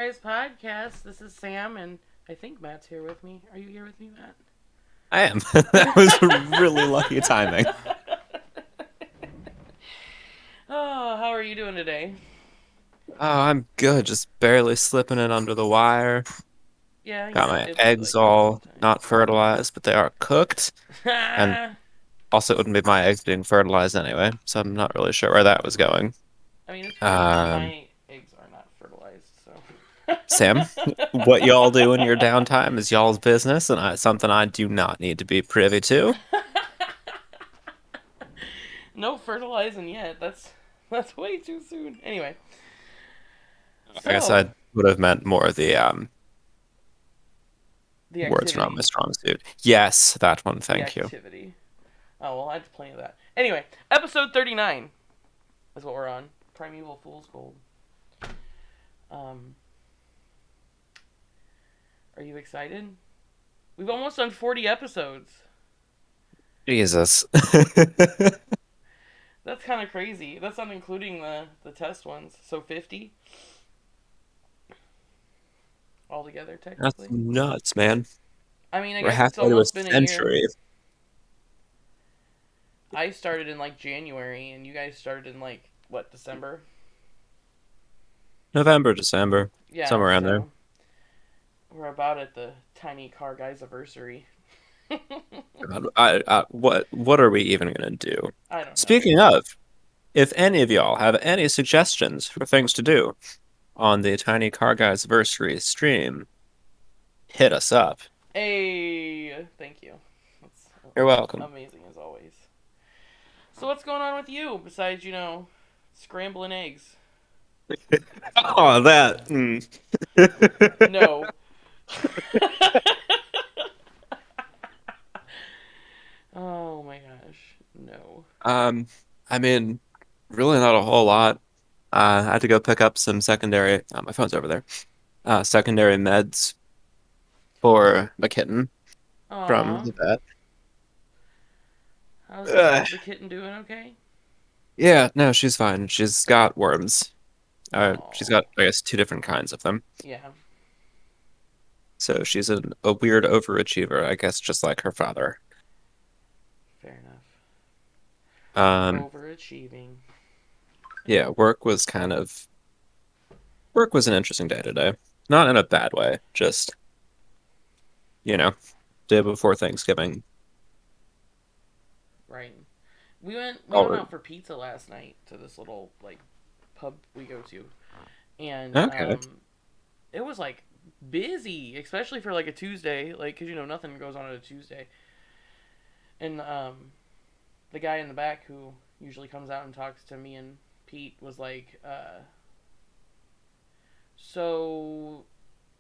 Guys podcast. This is Sam, and I think Matt's here with me. Are you here with me, I am. That was really lucky timing. Matt? Oh, how are you doing today? Oh, I'm good. Just barely slipping it under the wire. Yeah, Got my it'd be eggs like that all not sometimes. fertilized, but they are cooked. And also, it wouldn't be my eggs being fertilized anyway, so I'm not really sure where that was going. I mean, it's pretty much Um, my eggs are not fertilized, Sam, so. what y'all do in your downtime is y'all's business, and something I do not need to be privy to. No fertilizing yet. That's way too soon. Anyway, I guess so I would have meant more the the words are not my activity, strong suit. Yes, that one. the Thank you. activity. Oh well, I had plenty of that. Anyway, episode 39 is what we're on. Primeval Fool's Gold. Um, are you excited? We've almost done 40 episodes. Jesus. That's kind of crazy. That's not including the test ones. So 50 altogether, That's technically. nuts, man. I mean, I We're guess it's halfway to a almost been a year. century. I started in like January, and you guys started in like what, December? November, December, Yeah, somewhere around there. so we're about at the tiny car guy's anniversary. God, what are we even gonna do? I don't know. Speaking of, if any of y'all have any suggestions for things to do on the Tiny Car Guys Versary stream, hit us up. Hey, thank you. That's You're welcome. amazing as always. So what's going on with you besides scrambling eggs? Oh, that. No. Oh my gosh, no. Um, I mean, really not a whole lot. I had to go pick up some secondary. My phone's over there. Secondary meds for the kitten from Aw, the vet. how's Ugh. the kitten doing? Okay. Yeah, no, she's fine. She's got worms. She's Oh, got, I guess, two different kinds of them. yeah, So she's a weird overachiever, I guess, just like her father. fair enough. Um, Overachieving. yeah, work was an interesting day today. Not in a bad way, just, you know, day before Thanksgiving. Right. We went Already. out for pizza last night to this little like pub we go to, and Okay. it was like busy, especially for like a Tuesday, like because nothing goes on a Tuesday, and the guy in the back who usually comes out and talks to me and Pete was like, so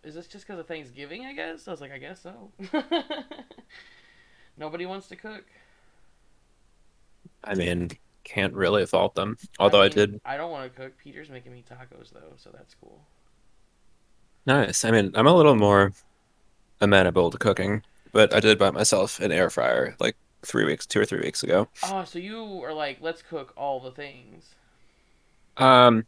is this just because of Thanksgiving? I guess I was like, I guess so. Nobody wants to cook. I mean, can't really fault them. I Although I mean, did I don't want to cook. Peter's making me tacos though, so that's cool. nice. I mean, I'm a little more amenable to cooking, but I did buy myself an air fryer like 3 weeks, 2 or 3 weeks ago. Oh, so you are like, let's cook all the things. Um,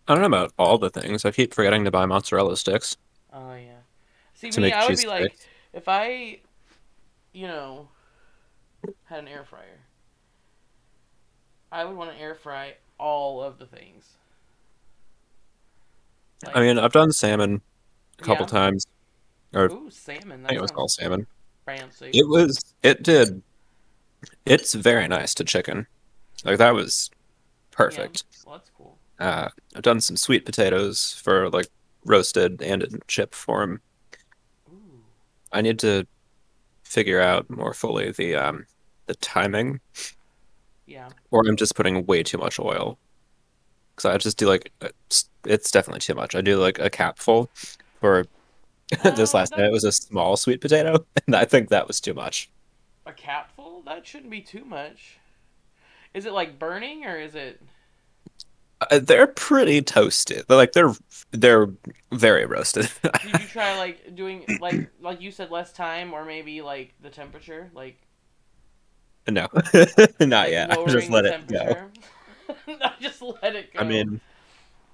I don't know about all the things. I keep forgetting to buy mozzarella sticks Oh yeah. See to me, make I would be like, cheesesteaks. if I, you know, had an air fryer, I would want to air fry all of the things. I Like, mean, I've done salmon a couple yeah. times, or I Ooh, salmon. think That it was sounds called salmon. fancy. It did. It's very nice to chicken. Like that was Yeah. perfect. Well, that's cool. I've done some sweet potatoes for like roasted and in chip form. Ooh. I need to figure out more fully the timing, Yeah. or I'm just putting way too much oil. Because I just do like it's definitely too much. I do like a capful for this last night. That It was a small sweet potato, and I think that was too much. a capful? That shouldn't be too much. Is it like burning or is it? They're pretty toasted. They're very roasted. Did you try like doing like you said less time or maybe like the temperature No, not like yet. I just lowering the let it go. temperature? No, just let it I go. mean,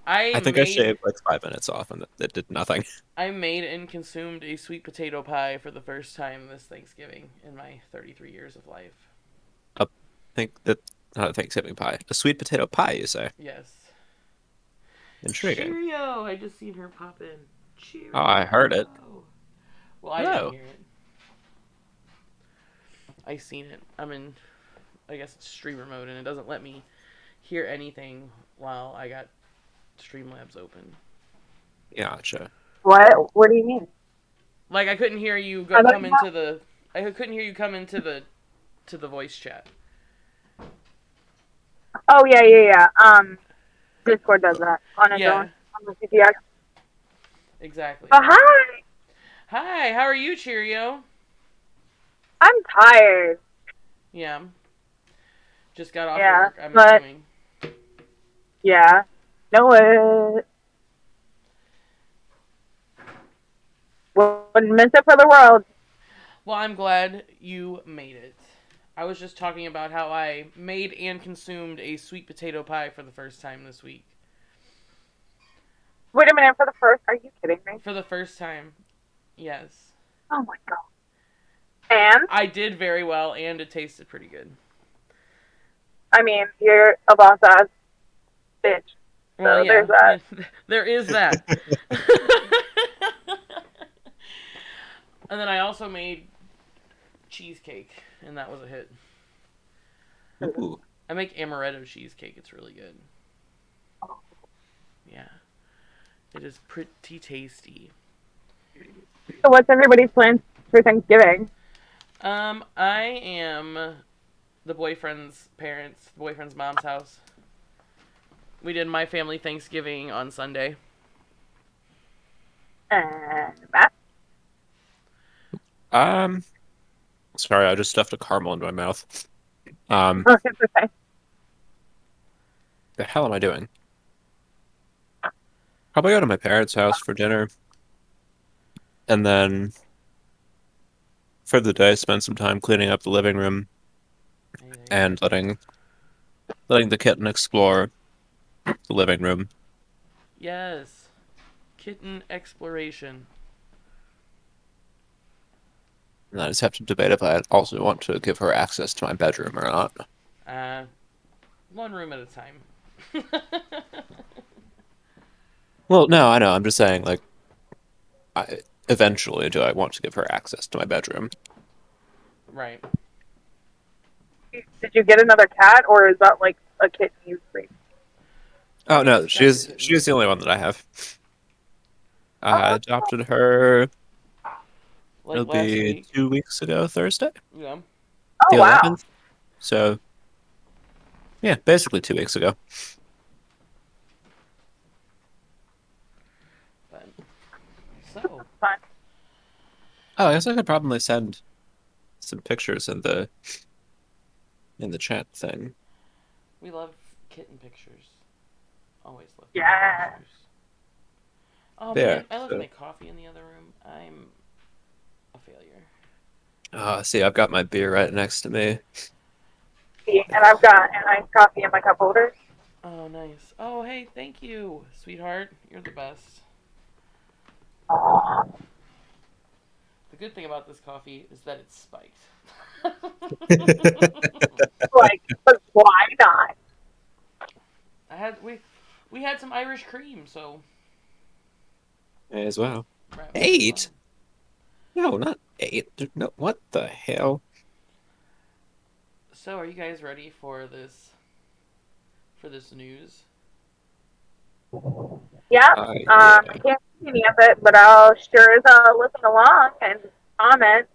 I I think I made shaved like 5 minutes off and it did nothing. I made and consumed a sweet potato pie for the first time this Thanksgiving in my 33 years of life. I think that not a Thanksgiving pie. A sweet potato pie, you say? Yes. Intriguing. Cheerio! I just seen her pop in. Oh, I heard it. Cheerio! Well, I didn't Oh, hear it. I seen it. I'm in, I guess it's streamer mode, and it doesn't let me hear anything while I got Streamlabs open. gotcha. What? What do you mean? Like I couldn't hear you I thought come you into the. I couldn't hear you come into the voice chat. Oh yeah, yeah, yeah. Discord does that on its own Yeah, on the CTX. exactly. But hi, Hi, how are you, Cheerio? I'm tired. Yeah, just got off of Yeah, work. I'm but assuming. yeah, no it. Wouldn't miss it for the world. Well, I'm glad you made it. I was just talking about how I made and consumed a sweet potato pie for the first time this week. Wait a minute for the first. Are you kidding me? For the first time, yes. Oh my god. And I did very well, and it tasted pretty good. I mean, you're a boss ass bitch. Well, So yeah, there's that. there is that. And then I also made cheesecake, and that was a hit. Ooh. I make amaretto cheesecake. It's really good. Yeah, it is pretty tasty. So what's everybody's plans for Thanksgiving? I am the boyfriend's parents, the boyfriend's mom's house. We did my family Thanksgiving on Sunday. And Matt. Um, sorry, I just stuffed a caramel into my mouth. Um, Okay. the hell am I doing? Probably go to my parents' house for dinner, and then for the day, spend some time cleaning up the living room Hey, there you and letting the kitten explore the living room. Yes, kitten exploration. And I just have to debate if I also want to give her access to my bedroom or not. Uh, one room at a time. Well, no, I know. I'm just saying, like, eventually, do I want to give her access to my bedroom? Right. Did you get another cat, or is that like a kitten you breed? Oh We no, just got the she's kitten. the only one that I have. I Oh, adopted her. Like It'll last be week. 2 weeks ago, Thursday, Yeah. oh the wow. 11th. So yeah, basically 2 weeks ago. But so Fun. Oh, I guess I could probably send some pictures in the chat thing. we love kitten pictures. Always love kitten Yeah. pictures. Oh There. man, I left So, my coffee in the other room. I'm a failure. see, I've got my beer right next to me. And I've got an iced coffee in my cup holder. Oh, nice. Oh, hey, thank you, sweetheart. You're the best. The good thing about this coffee is that it's spiked. Like, but why not? I had we had some Irish cream, so May as well. might as well. 8? No, not 8. No, what the hell? So, are you guys ready for this news? Yeah. Yeah. I can't see any of it, but I'll sure as hell listen along and comment.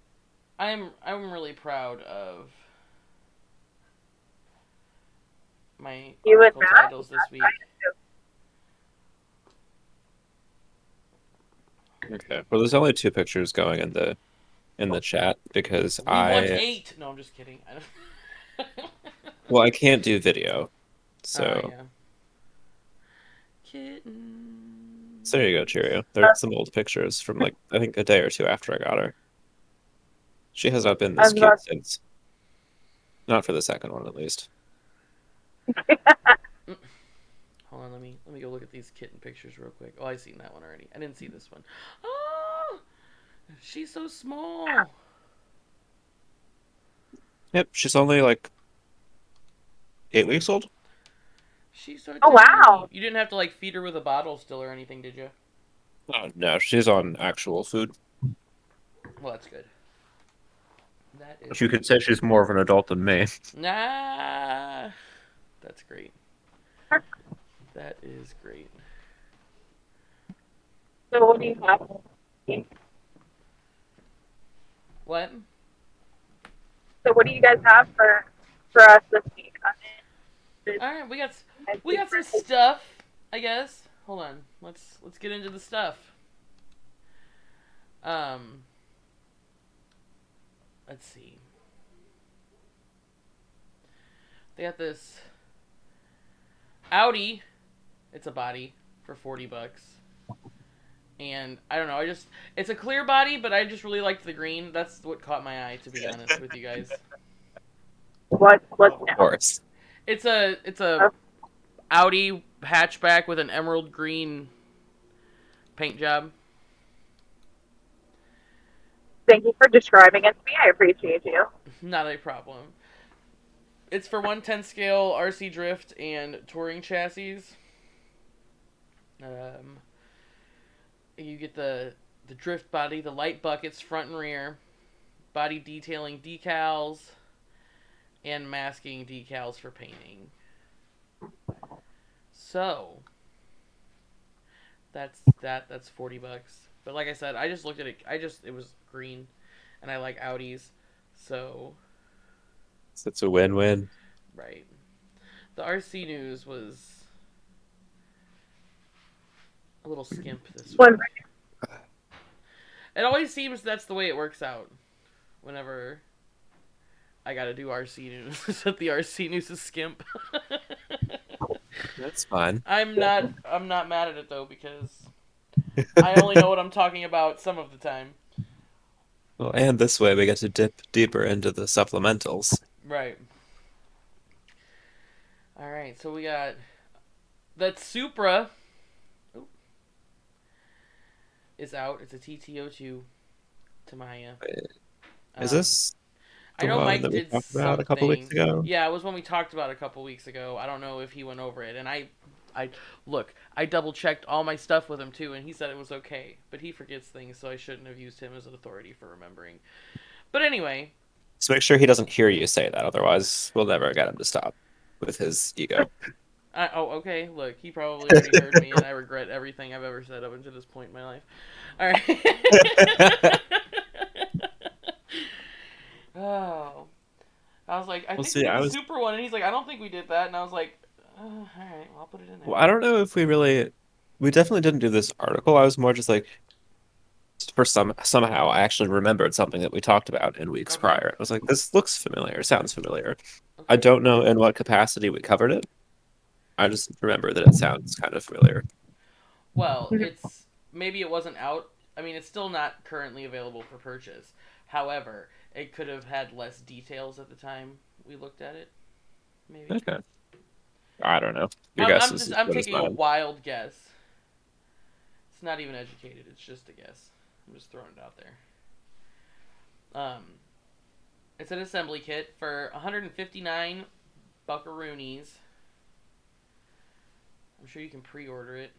I'm really proud of my You and article Matt. titles this week. Okay. Well, there's only two pictures going in the chat because We want 8. No, I'm just kidding. I don't... well, I can't do video. So, Yeah. Kitten. so there you go, Cheerio. There's some old pictures from like I think a day or two after I got her. She has not been I this was cute about since. Not for the second one, at least. Hold on, let let me go look at these kitten pictures real quick. Oh, I seen that one already. I didn't see this one. Oh, she's so small. Yep, she's only like 8 weeks old. She's so Oh tiny. wow. You didn't have to like feed her with a bottle still or anything, did you? Oh no, she's on actual food. Well, that's good. That is You could say she's more of an adult than me. nah. That's great. That is great. So what do you have? What? So what do you guys have for us this week? All right, we got some stuff. I guess. Hold on. Let's get into the stuff. Um. Let's see. They got this Audi. It's a body for $40. And I don't know, it's a clear body, but I just really liked the green. That's what caught my eye, to be honest with you guys. What's Of now? course. It's a Audi hatchback with an emerald green paint job. Thank you for describing it to me. I appreciate you. Not a problem. It's for 1/10 scale RC drift and touring chassis. Um, you get the drift body, the light buckets front and rear, body detailing decals, and masking decals for painting. So that's $40. But like I said, I just looked at it. It was green, and I like Audis, so It's a win-win. right. The RC news was a little skimp this week. One It always seems that's the way it works out. Whenever I gotta do RC news, that the RC news is skimp. That's fine. I'm not mad at it though because I only know what I'm talking about some of the time. Well, and this way we get to dip deeper into the supplementals. Right. All right. So we got that Supra is out. It's a TTO2 Tamiya. Is Um, this I the know one Mike that we did talked about a couple weeks something. ago? Yeah, it was when we talked about it a couple weeks ago. I don't know if he went over it, and I look. I double checked all my stuff with him too, and he said it was okay. But he forgets things, so I shouldn't have used him as an authority for remembering. But anyway, So make sure he doesn't hear you say that, otherwise we'll never get him to stop with his ego. okay. Look, he probably already heard me, and I regret everything I've ever said up until this point in my life. All right. Oh, I was like, I Well, think we see, did the super one, and he's like, I don't think we did that, and I was like, all right, well, I'll put it in there. well, I don't know if we definitely didn't do this article. I was more just like, for somehow I actually remembered something that we talked about in weeks Okay. prior. I was like, this looks familiar, sounds familiar. I Okay. don't know in what capacity we covered it. I just remember that it sounds kind of familiar. Well, it's maybe it wasn't out. I mean, it's still not currently available for purchase. However, it could have had less details at the time we looked at it. Maybe. Okay. I don't know. Your I'm guess I'm is just as I'm good as taking a mine. wild guess. It's not even educated. It's just a guess. I'm just throwing it out there. Um, it's an assembly kit for 159 buckaroonies. I'm sure you can pre-order it.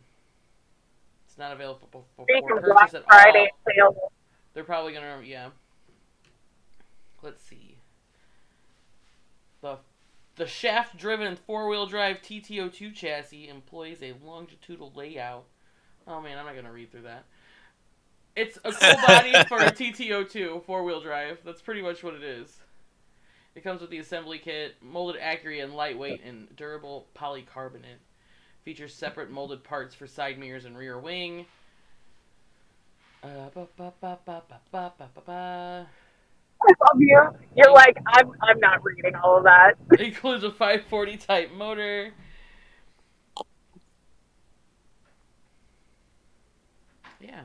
It's not available for freaking Black purchase at Friday all. sale. They're probably gonna, yeah. Let's see. The the shaft-driven four-wheel drive TTO2 chassis employs a longitudinal layout. Oh man, I'm not gonna read through that. It's a cool body for a TTO2 four-wheel drive. That's pretty much what it is. It comes with the assembly kit, molded accurate and lightweight and durable polycarbonate. Features separate molded parts for side mirrors and rear wing. Ba, ba, ba, ba, ba, ba, ba, ba, ba. I love you. You're like, I'm not reading all of that. Includes a 540 type motor. Yeah.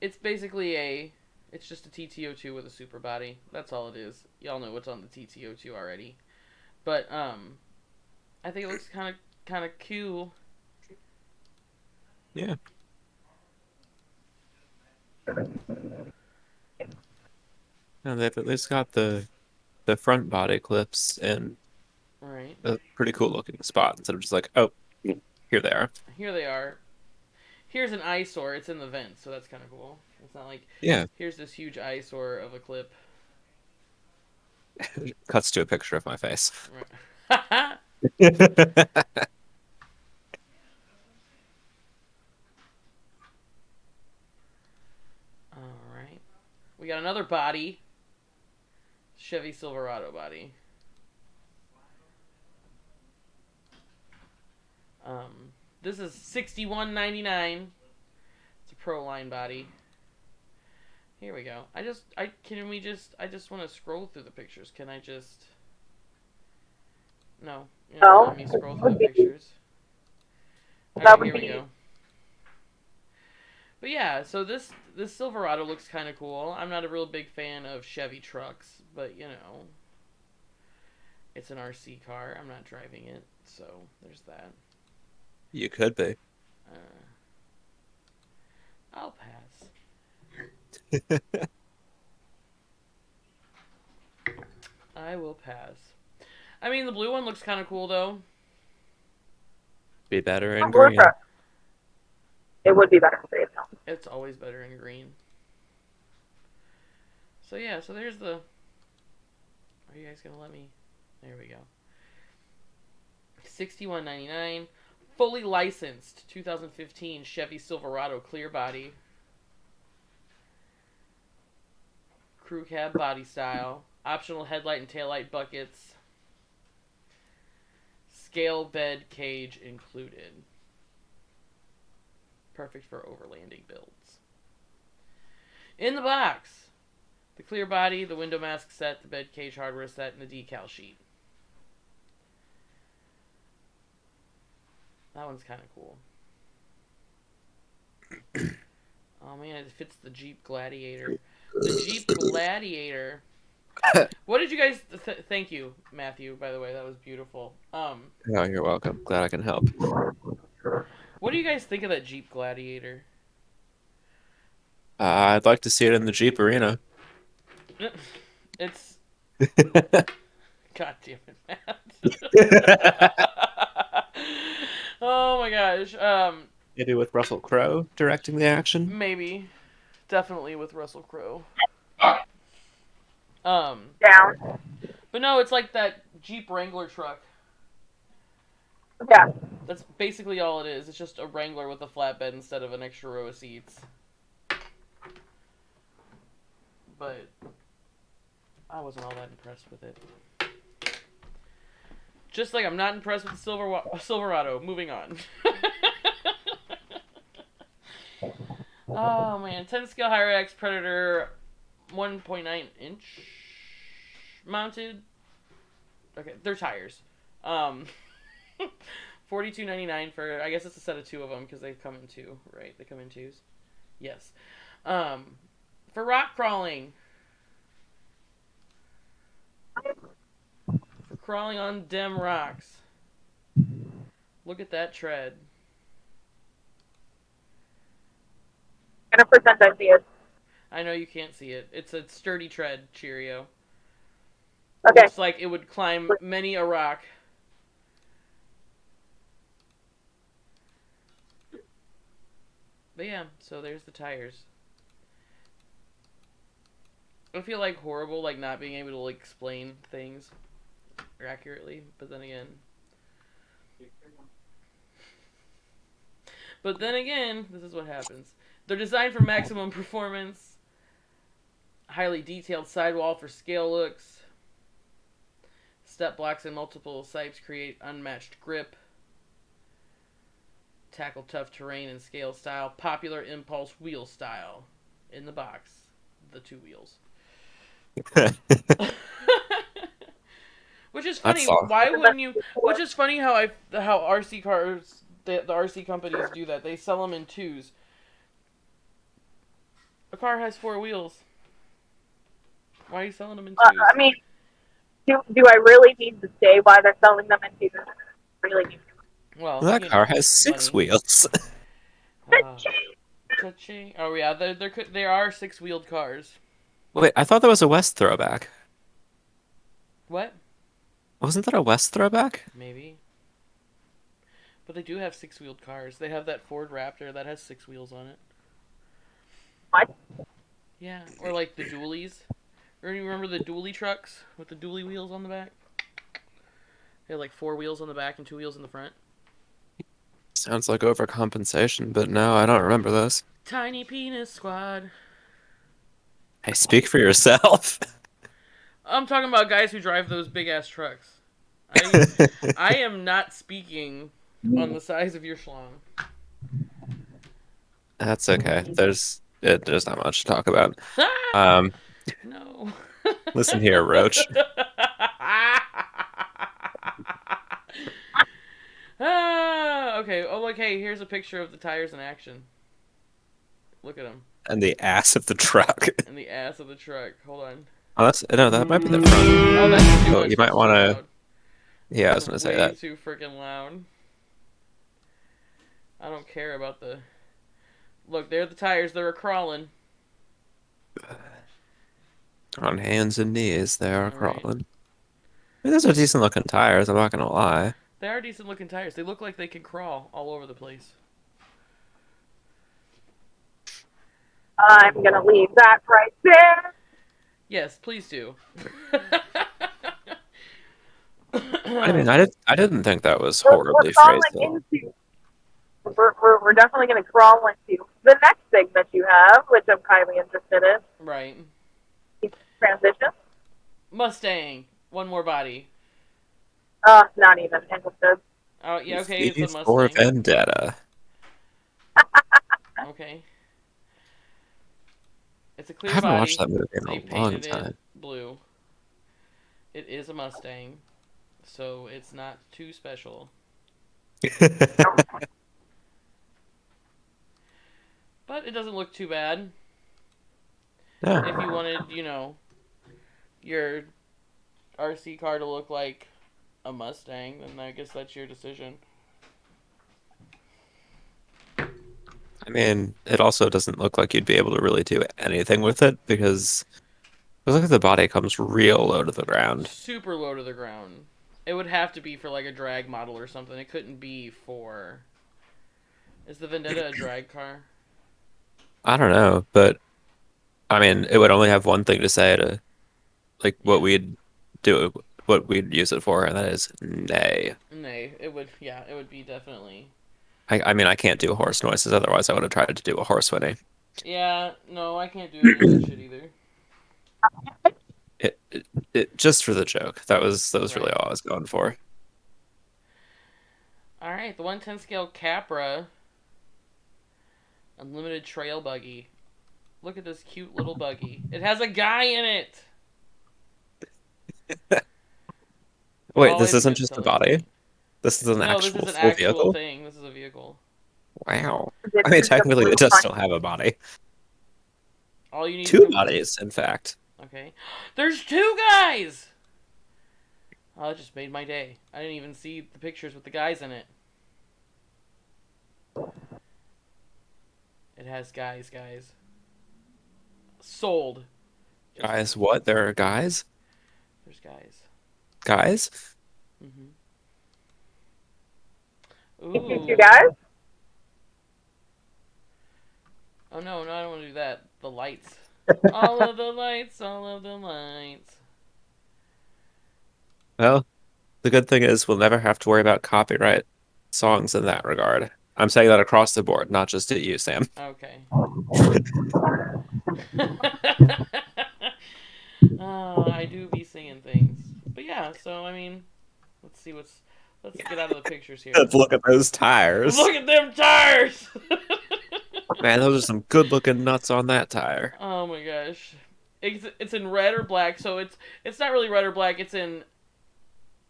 It's basically it's just a TTO2 with a super body. That's all it is. Y'all know what's on the TTO2 already. But I think it looks kind of cool. Yeah. And they've at least got the front body clips in Right. a pretty cool looking spot instead of just like, oh, here they are. Here they are. Here's an eyesore. It's in the vent, so that's kind of cool. It's not like Yeah. here's this huge eyesore of a clip. Cuts to a picture of my face. Right. All right. We got another body. Chevy Silverado body. This is $61.99. It's a Pro Line body. Here we go. I just want to scroll through the pictures. Can I just? No, you're not No, letting me scroll through the would be, pictures. that Okay, would here we be. go. But yeah, so this Silverado looks kind of cool. I'm not a real big fan of Chevy trucks, but you know, it's an RC car. I'm not driving it, so there's that. You could be. Uh, I'll pass. I will pass. I mean, the blue one looks kind of cool though. Be better in Not worth green. it. It would be better for you. It's always better in green. So yeah, so there's the. Are you guys gonna let me? There we go. $61.99, fully licensed 2015 Chevy Silverado clear body, crew cab body style, optional headlight and taillight buckets, scale bed cage included. Perfect for overlanding builds. In the box, the clear body, the window mask set, the bed cage hardware set, and the decal sheet. That one's kind of cool. Oh man, it fits the Jeep Gladiator. The Jeep Gladiator. What did you guys? Thank you, Matthew. By the way, that was beautiful. Oh, you're welcome. Glad I can help. What do you guys think of that Jeep Gladiator? I'd like to see it in the Jeep arena. It's God damn it, Matt. Oh my gosh. Maybe with Russell Crowe directing the action. Maybe, definitely with Russell Crowe. Down. But no, it's like that Jeep Wrangler truck. Yeah. That's basically all it is. It's just a Wrangler with a flatbed instead of an extra row of seats. But I wasn't all that impressed with it. Just like I'm not impressed with the Silverado. Moving on. Oh man, 10 scale Hyrax Predator, 1.9 inch mounted. Okay, they're tires. Um, $42.99 for, I guess it's a set of two of them because they come in two, right? They come in twos. Yes. For rock crawling. For crawling on dem rocks. Look at that tread. 100% I see it. I know you can't see it. It's a sturdy tread, Cheerio. Okay. Looks like it would climb many a rock. But yeah, so there's the tires. I feel like horrible, like not being able to like explain things accurately, but then again. This is what happens. They're designed for maximum performance. Highly detailed sidewall for scale looks. Step blocks and multiple sites create unmatched grip. Tackle tough terrain and scale style. Popular impulse wheel style. In the box, the two wheels. Which is funny. That's all. Why wouldn't you? Which is funny how RC cars, the RC companies do that. They sell them in twos. A car has four wheels. Why are you selling them in twos? I mean, do I really need to say why they're selling them in twos? Really need to. Well, That you car know, has six buddy. wheels. Uh, Cha-ching. Oh yeah, there are six-wheeled cars. Wait, I thought that was a West throwback. What? Wasn't that a West throwback? Maybe. But they do have six-wheeled cars. They have that Ford Raptor that has six wheels on it. What? Yeah, or like the dualies. Or you remember the dually trucks with the dually wheels on the back? They had like four wheels on the back and two wheels in the front. Sounds like overcompensation, but no, I don't remember those. Tiny Penis Squad. Hey, speak for yourself. I'm talking about guys who drive those big ass trucks. I I am not speaking on the size of your schlong. That's okay. There's not much to talk about. Um, No. listen here, Roach. Okay. Oh, look. Hey, here's a picture of the tires in action. Look at them. And the ass of the truck. And the ass of the truck. Hold on. Oh, that's no, that might be the front. Oh, that's too Oh, much. you might That's too want to. loud. Yeah, I That's was gonna say way that. too freaking loud. I don't care about the. Look, there are the tires. They're crawling. On hands and knees, they are All right. crawling. I mean, those are decent looking tires. I'm not gonna lie. They are decent looking tires. They look like they can crawl all over the place. I'm gonna leave that right there. Yes, please do. I mean, I didn't think that was We're horribly phrased crawling at all. into. We're definitely gonna crawl into the next thing that you have, which I'm kindly interested in. Right. Transition. Mustang. One more body. Not even interested. Oh, yeah, okay, it's V a for Mustang. Vendetta. Okay. It's a I clear haven't watched body. that movie in They a long painted it time. blue. It is a Mustang, so it's not too special. But it doesn't look too bad. Yeah. If you wanted, your RC car to look like a Mustang, then I guess that's your decision. I mean, it also doesn't look like you'd be able to really do anything with it because it looks like the body comes real low to the ground. Super low to the ground. It would have to be for like a drag model or something. It couldn't be for. Is the Vendetta a drag car? I don't know, but I mean, it would only have one thing to say to like Yeah. do, what we'd use it for, and that is nay. Nay, it would. Yeah, it would be definitely. I mean, I can't do horse noises, otherwise I would have tried to do a horse whinny. Yeah, no, I can't do any of that shit either. Just for the joke. That was really Right. all I was going for. All right, the 110 scale Capra Unlimited Trail Buggy. Look at this cute little buggy. It has a guy in it. Wait, this Always isn't gets just a telling body? me. This is an No, this actual is an full actual vehicle? thing. This is a vehicle. Wow. This I mean, is the technically blue it does one. still have a body. All you need Two is bodies, in fact. Okay. There's two guys! Oh, that just made my day. I didn't even see the pictures with the guys in it. It has guys. Sold. Just Guys, what? There are guys? There's guys. Guys? Mm-hmm. Thank you, Ooh. two guys. Oh no, I don't want to do that. The lights. All of the lights, all of the lights. Well, the good thing is we'll never have to worry about copyright songs in that regard. I'm saying that across the board, not just at you, Sam. Okay. I do be singing things. But yeah, so I mean, let's see what's. Let's get out of the pictures here. Let's look at those tires. Look at them tires! Man, those are some good looking nuts on that tire. Oh my gosh. It's in red or black, so it's not really red or black, it's in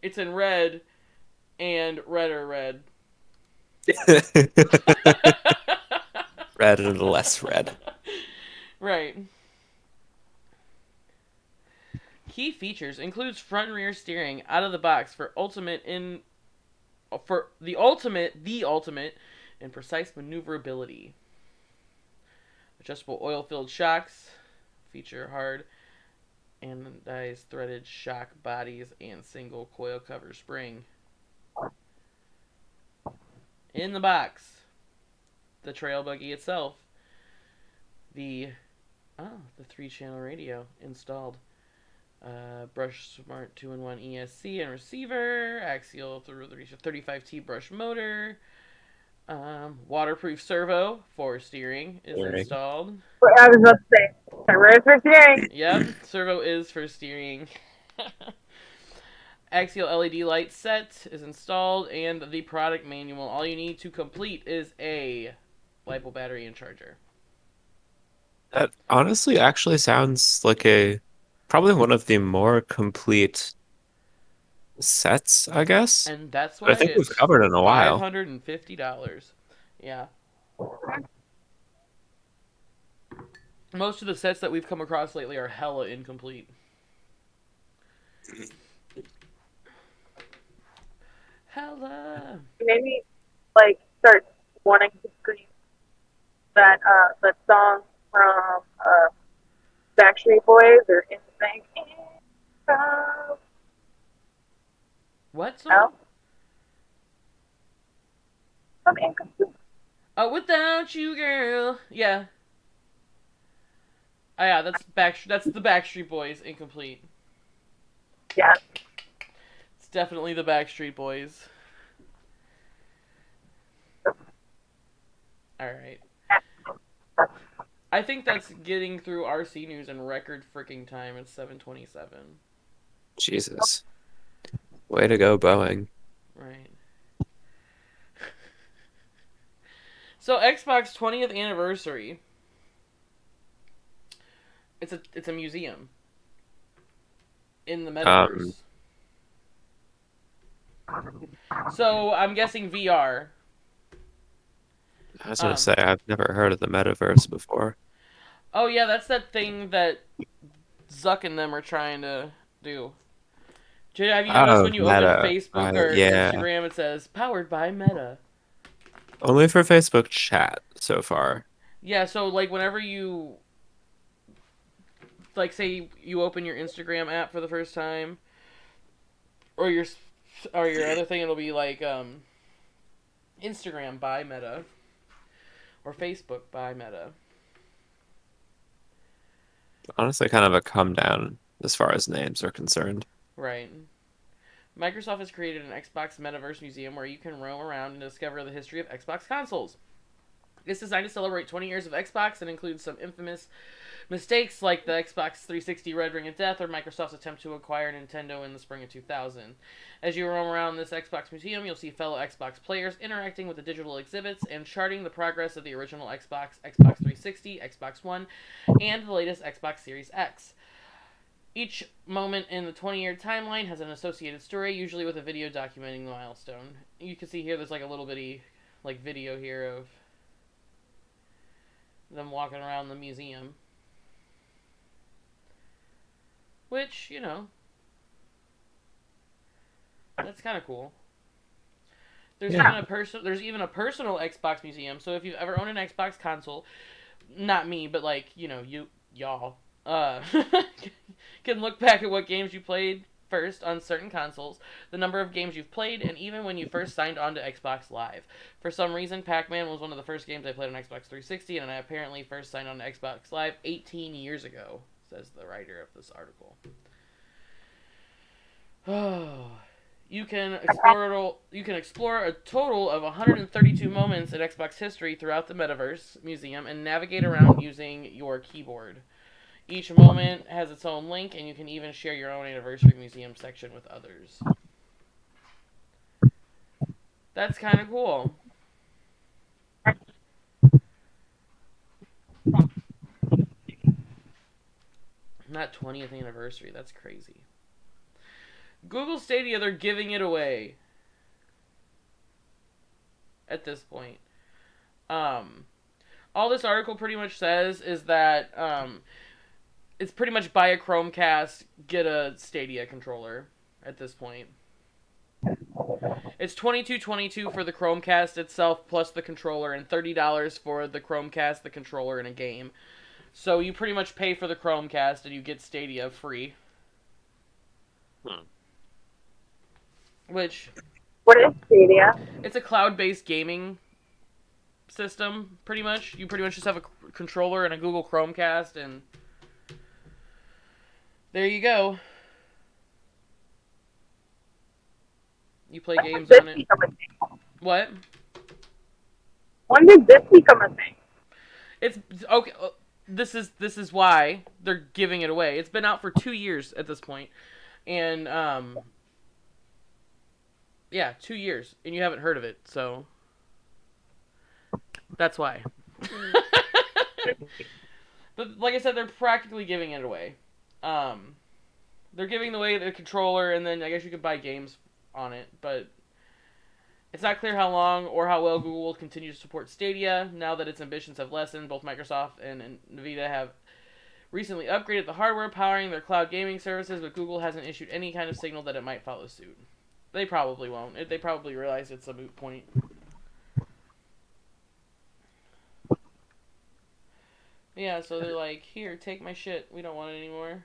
red and red or red. Red and less red. Right. Key features includes front and rear steering out of the box for ultimate for the ultimate in precise maneuverability. Adjustable oil-filled shocks feature hard anodized threaded shock bodies and single coil cover spring. In the box, the trail buggy itself, the the 3-channel radio installed. Brush Smart 2-in-1 ESC and receiver, axial through the 35T brush motor, waterproof servo for steering is Steering. installed. I was about to say, where's for steering? Yep, servo is for steering. Axial LED light set is installed, and the product manual. All you need to complete is a LiPo battery and charger. That honestly actually sounds like a probably one of the more complete sets, I guess. And that's But I why think we've it's covered it in a while. $550. Yeah. Most of the sets that we've come across lately are hella incomplete. Hella. Maybe like start wanting to scream that song from Backstreet Boys or NSYNC. What No, song? I'm incomplete. Oh, Without You, Girl. Yeah. Oh, yeah, that's the Backstreet Boys, incomplete. Yeah. It's definitely the Backstreet Boys. Alright. I think that's getting through RC News in record freaking time. It's 7:27. Jesus. Way to go, Boeing. Right. So Xbox 20th anniversary. It's a museum in the Um, metaverse. So I'm guessing VR. I was gonna Um. say I've never heard of the metaverse before. Oh yeah, that's that thing that Zuck and them are trying to do. Have you noticed Oh, when you open Meta. Facebook Right, or yeah. Instagram, it says powered by Meta? Only for Facebook chat so far. Yeah. So like whenever you like say you open your Instagram app for the first time, or your other thing, it'll be like Instagram by Meta or Facebook by Meta. Honestly, kind of a come down as far as names are concerned. Right. Microsoft has created an Xbox Metaverse Museum where you can roam around and discover the history of Xbox consoles. It's designed to celebrate 20 years of Xbox and includes some infamous mistakes like the Xbox 360 Red Ring of Death or Microsoft's attempt to acquire Nintendo in the spring of 2000. As you roam around this Xbox museum, you'll see fellow Xbox players interacting with the digital exhibits and charting the progress of the original Xbox, Xbox 360, Xbox One, and the latest Xbox Series X. Each moment in the 20-year timeline has an associated story, usually with a video documenting the milestone. You can see here there's like a little bitty like video here of them walking around the museum. Which, that's kind of cool. There's Yeah. even a personal Xbox museum. So if you've ever owned an Xbox console, not me, but like, y'all can look back at what games you played first on certain consoles, the number of games you've played, and even when you first signed on to Xbox Live. For some reason, Pac-Man was one of the first games I played on Xbox 360, and I apparently first signed on to Xbox Live 18 years ago, says the writer of this article. You can explore a total of 132 moments in Xbox history throughout the Metaverse Museum and navigate around using your keyboard. Each moment has its own link, and you can even share your own anniversary museum section with others. That's kind of cool. Not 20th anniversary, that's crazy. Google Stadia, they're giving it away. At this point. All this article pretty much says is that it's pretty much buy a Chromecast, get a Stadia controller at this point. It's $22.22 for the Chromecast itself plus the controller, and $30 for the Chromecast, the controller, and a game. So you pretty much pay for the Chromecast and you get Stadia free. Hmm. Which What is Cheerio? it's a cloud-based gaming system, pretty much. You pretty much just have a controller and a Google Chromecast, and there you go. You play When did games this on it. become a thing? What? When did this become a thing? It's okay. This is why they're giving it away. It's been out for 2 years at this point, and yeah, 2 years, and you haven't heard of it, so that's why. But like I said, they're practically giving it away. Um, they're giving away the controller, and then I guess you could buy games on it, but it's not clear how long or how well Google will continue to support Stadia now that its ambitions have lessened. Both Microsoft and Nvidia have recently upgraded the hardware powering their cloud gaming services, but Google hasn't issued any kind of signal that it might follow suit. They probably won't. They probably realize it's a moot point. Yeah, so they're like, here, take my shit. We don't want it anymore.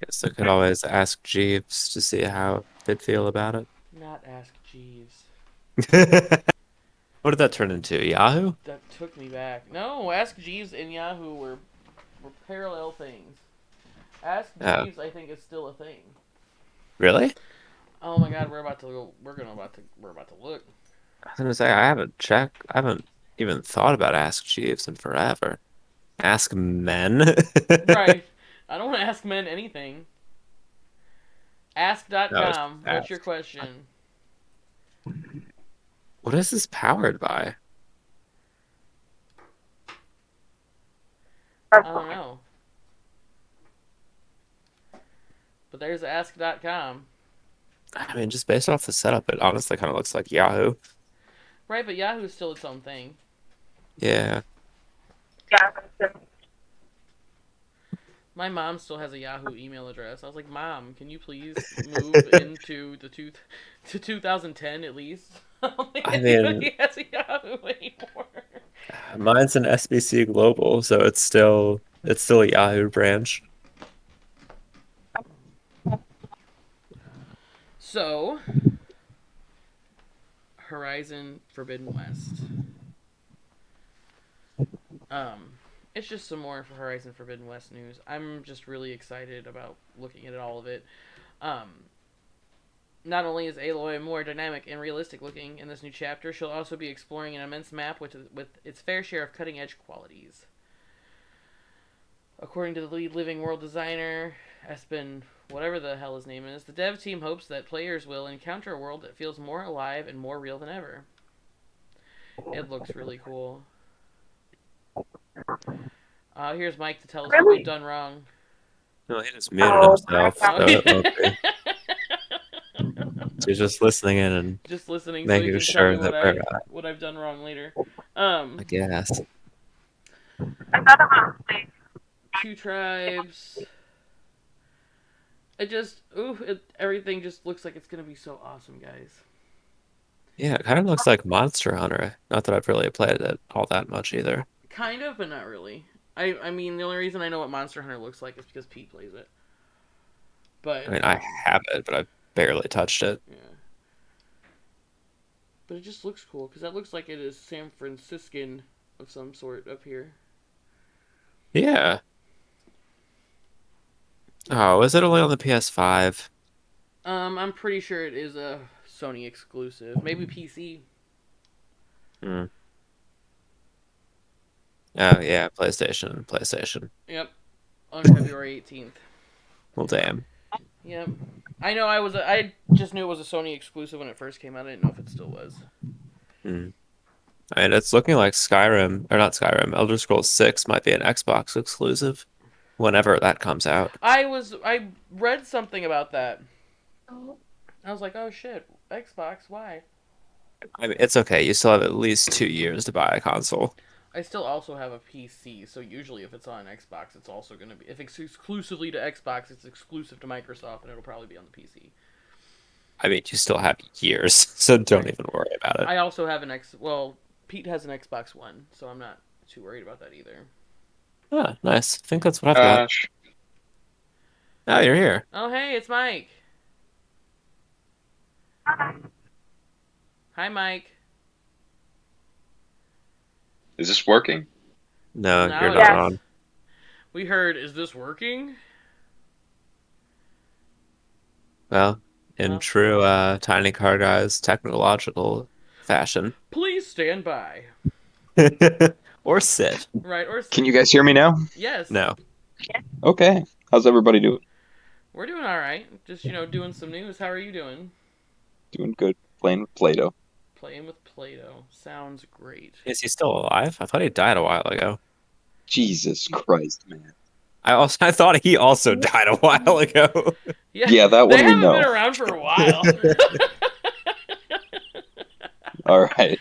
Guess I could always ask Jeeves to see how they'd feel about it. Not Ask Jeeves. What did that turn into? Yahoo? That took me back. No, Ask Jeeves and Yahoo were parallel things. Ask Oh, Jeeves, I think, is still a thing. really? Oh my god, we're about to go. We're about to look. I was gonna say I haven't checked. I haven't even thought about Ask Jeeves in forever. Ask Men? Right. I don't want to ask men anything. No, it's Ask.com. What's your ask. question? What is this powered by? I don't know. But there's Ask.com. I mean, just based off the setup, it honestly kind of looks like Yahoo. Right, but Yahoo's still its own thing. Yeah. Yeah, My mom still has a Yahoo email address. I was like, Mom, can you please move into to 2010 at least? I don't think I mean, anybody has a Yahoo anymore. mine's an SBC Global, so it's still a Yahoo branch. So, Horizon Forbidden West. Um, it's just some more for Horizon Forbidden West news. I'm just really excited about looking at all of it. Um, Not only is Aloy more dynamic and realistic looking in this new chapter, she'll also be exploring an immense map with its fair share of cutting edge qualities. According to the lead living world designer, Espen, whatever the hell his name is, the dev team hopes that players will encounter a world that feels more alive and more real than ever. It looks really cool. Here's Mike to tell us what we've really? done wrong. No, he just muted Oh my himself, Oh, so god. it won't be. So he's just listening in and just listening so he making can tell me sure that we're, what I've done wrong later. I guess. I thought about saying, Two tribes. Everything just looks like it's gonna be so awesome, guys. Yeah, it kind of looks like Monster Hunter. Not that I've really played it all that much either. Kind of, but not really. I mean, the only reason I know what Monster Hunter looks like is because Pete plays it. But I mean, I have it, but I've barely touched it. yeah. But it just looks cool because that looks like it is San Franciscan of some sort up here. Yeah. Oh, is it only on the PS5? I'm pretty sure it is a Sony exclusive, maybe PC. Hmm. Oh, yeah, PlayStation, PlayStation. Yep, on February 18th. Well, damn. Yep. I just knew it was a Sony exclusive when it first came out. I didn't know if it still was. Hmm. I mean, it's looking like Skyrim, or not Skyrim, Elder Scrolls 6 might be an Xbox exclusive whenever that comes out. I read something about that. I was like, oh shit, Xbox, why? I mean, it's okay. You still have at least 2 years to buy a console. I still also have a PC, so usually if it's on Xbox, it's also going to be if it's exclusively to Xbox, it's exclusive to Microsoft, and it'll probably be on the PC. I mean, you still have years, so don't Right. even worry about it. I also have an X. Well, Pete has an Xbox One, so I'm not too worried about that either. Ah, nice. I think that's what I've got. Oh, you're here. Oh, hey, it's Mike. Hi, Mike. Is this working? No, you're Now it not Yes. is. on. We heard, is this working? Well, in Well, true Tiny Car Guys technological fashion. please stand by. Or sit. Right, or Can you guys hear me now? yes, No. Okay. How's everybody doing? we're doing all right. Just doing some news. How are you doing? Doing good. Playing with Play-Doh. Playing with Play-Doh. Sounds great. Is he still alive? I thought he died a while ago. Jesus Christ, man. I thought he also died a while ago. Yeah, Yeah, that they one we haven't been know. around for a while. All right.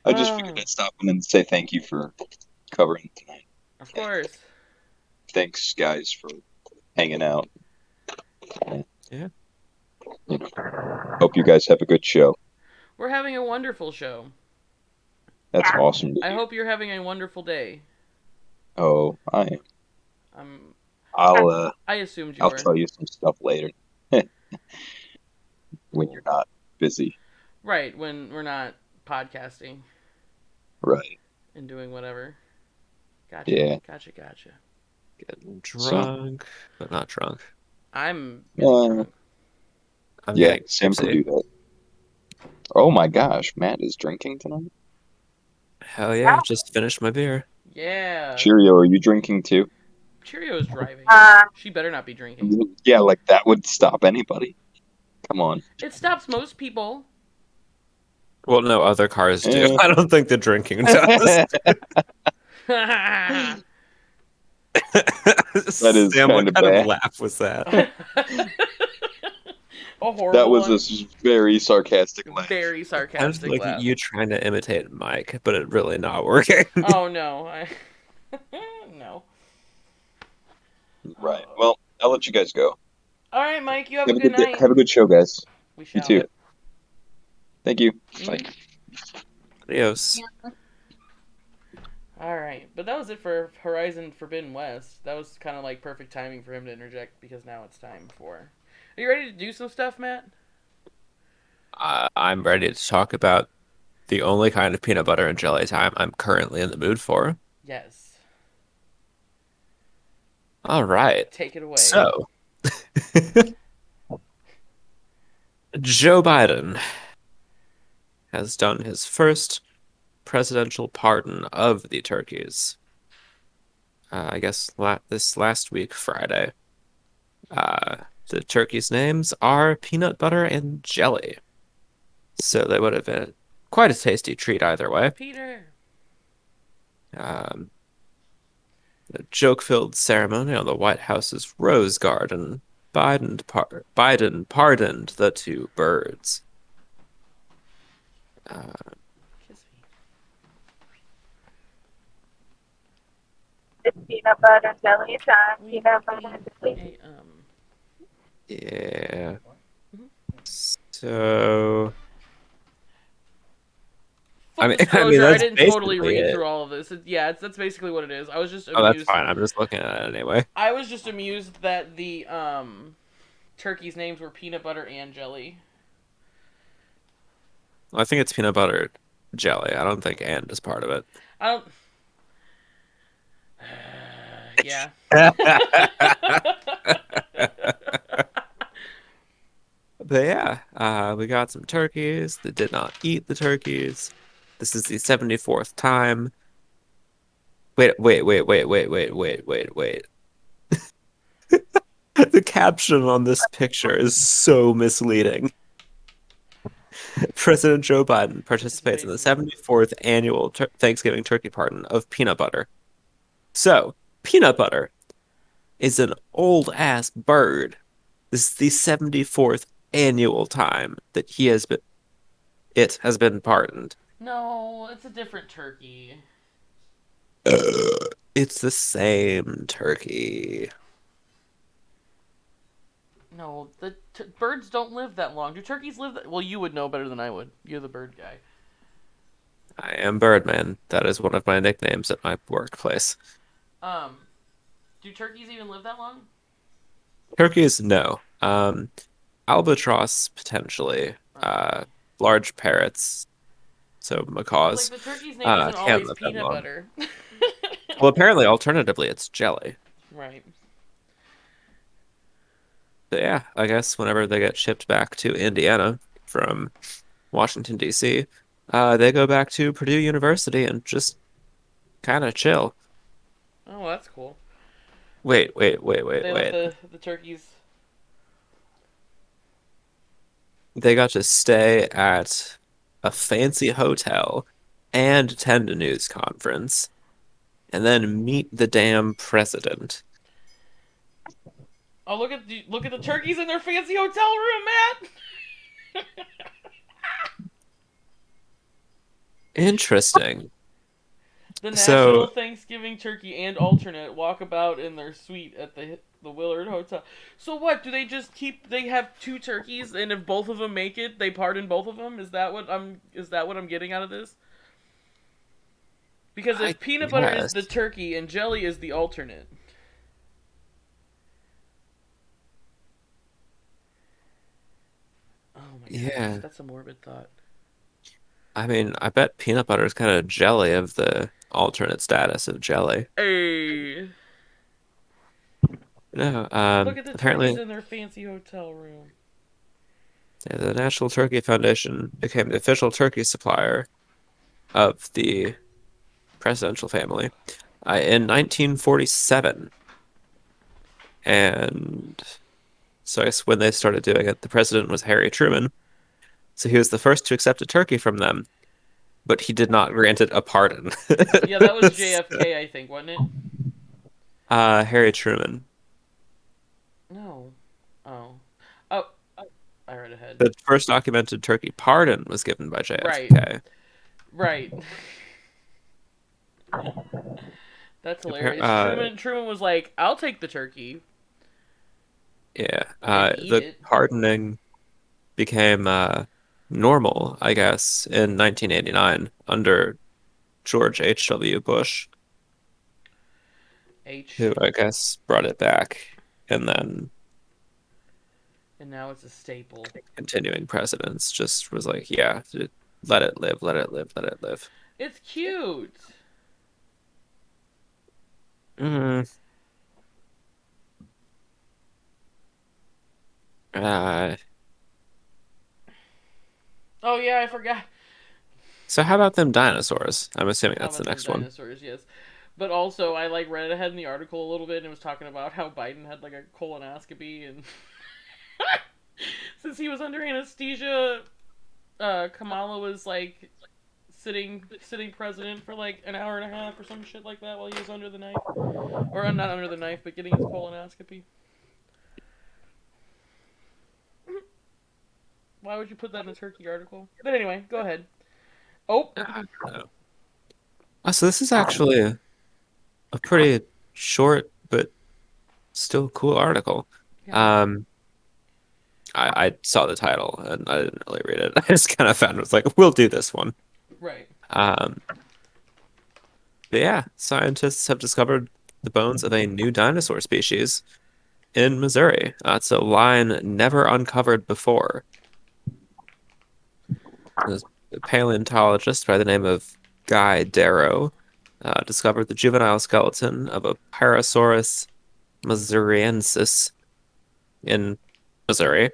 I just figured Oh, I'd stop in and say thank you for covering tonight. of And course. thanks, guys, for hanging out. Yeah. Hope you guys have a good show. We're having a wonderful show. That's awesome to I hear. hope you're having a wonderful day. Oh, I am. Um, I'll I assumed you I'll were. tell you some stuff later when you're not busy. Right, when we're not podcasting Right. and doing whatever. Gotcha, Yeah. gotcha. Getting So, drunk, but not drunk. I'm getting uh, drunk. I'm yeah, getting Sam can tipsy. do that. Oh my gosh, Matt is drinking tonight? Hell yeah, just finished my beer. Yeah. Cheerio, are you drinking too? Cheerio's driving. Uh, She better not be drinking. Yeah, like that would stop anybody. Come on. It stops most people. Well, no, other cars do. Eh. I don't think the drinking does. A That is Sam, kind what of kind of bad. laugh was that? That horrible was a one. very sarcastic laugh. Very Sounds sarcastic like laugh. you trying to imitate Mike, but it really not working. Oh no. No. Right. Oh. Well, I'll let you guys go. All right, Mike. You have a Have a good good day. night. Have a good show, guys. We You shall. too. Thank you. Bye. Mhm. Adios. All right, but that was it for Horizon Forbidden West. That was kind of like perfect timing for him to interject because now it's time for. Are you ready to do some stuff, Matt? I'm ready to talk about the only kind of peanut butter and jelly time I'm currently in the mood for. Yes. All right. Take it away. So, Joe Biden has done his first presidential pardon of the turkeys. I guess this last week, Friday. Uh, the turkeys' names are Peanut Butter and Jelly. So they would have been quite a tasty treat either way. Peter. Um, the joke-filled ceremony on the White House's Rose Garden, Biden pardoned the two birds. Uh, Kiss me. it's peanut butter jelly time. Peanut butter jelly. yeah. Mhm. So, Full I mean disclosure, I that's didn't totally basically read it. through all of this. That's basically what it is. I was just Oh, that's amused. fine. I'm just looking at it anyway. I was just amused that the turkeys' names were Peanut Butter and Jelly. Well, I think it's peanut butter jelly. I don't think and is part of it. I don't. Yeah. But yeah, we got some turkeys. They did not eat the turkeys. This is the 74th time. Wait. The caption on this picture is so misleading. President Joe Biden participates in the basically. 74th annual Thanksgiving turkey pardon of peanut butter. So, peanut butter is an old ass bird. This is the 74th annual time that it has been pardoned. No, it's a different turkey. It's the same turkey. No, the birds don't live that long. Do turkeys live that? Well, you would know better than I would. You're the bird guy. I am Birdman. That is one of my nicknames at my workplace. Um, do turkeys even live that long? Turkeys, no. Albatross, potentially. Okay. Large parrots, so I was like, macaws, the turkey's name isn't can always live that peanut long. butter. Well, apparently, alternatively, it's jelly. Right. But yeah, I guess whenever they get shipped back to Indiana from Washington, D.C., they go back to Purdue University and just kind of chill. Oh, that's cool. Wait, wait, wait, wait, They let wait. the turkeys. They got to stay at a fancy hotel and attend a news conference and then meet the damn president. Oh, look at the turkeys in their fancy hotel room, Matt. Interesting. The National So Thanksgiving Turkey and alternate walk about in their suite at the Willard Hotel. So what? Do they just keep? They have two turkeys, and if both of them make it, they pardon both of them. Is that what I'm getting out of this? Because I if peanut butter is the guess, turkey and jelly is the alternate. Oh my gosh, yeah. that's a morbid thought. I mean, I bet peanut butter is kind of jelly of the alternate status of jelly. Hey, No, look at the turkeys apparently in their fancy hotel room. the National Turkey Foundation became the official turkey supplier of the presidential family in 1947. And so I guess when they started doing it, the president was Harry Truman. So he was the first to accept a turkey from them, but he did not grant it a pardon. Yeah, that was JFK, I think, wasn't it? Harry Truman. No. Oh. Oh. I read ahead. The first documented turkey pardon was given by Right. JFK. Right. That's Appar- hilarious. Uh, Truman was like, "I'll take the turkey. yeah, I didn't eat the it." pardoning became normal, I guess, in 1989 under George H.W. Bush, who H. I guess brought it back, and then And now it's a staple. continuing presidents just was like, yeah, let it live, let it live, let it live. It's cute. Mm, uh, Oh yeah, I forgot. so how about them dinosaurs? I'm assuming How that's the about them next one. dinosaurs? Yes. But also, I like read ahead in the article a little bit and it was talking about how Biden had like a colonoscopy and since he was under anesthesia, Kamala was like sitting president for like an hour and a half or some shit like that while he was under the knife, or not under the knife, but getting his colonoscopy. Why would you put that in a turkey article? But anyway, go ahead. Oh, I don't know. So this is actually a pretty short but still cool article. yeah, Um, I saw the title and I didn't really read it. I just kind of found it was like, we'll do this one. right. Um, but yeah, scientists have discovered the bones of a new dinosaur species in Missouri. It's a line never uncovered before. This paleontologist by the name of Guy Darrow discovered the juvenile skeleton of a Parasaurus missouriensis in Missouri,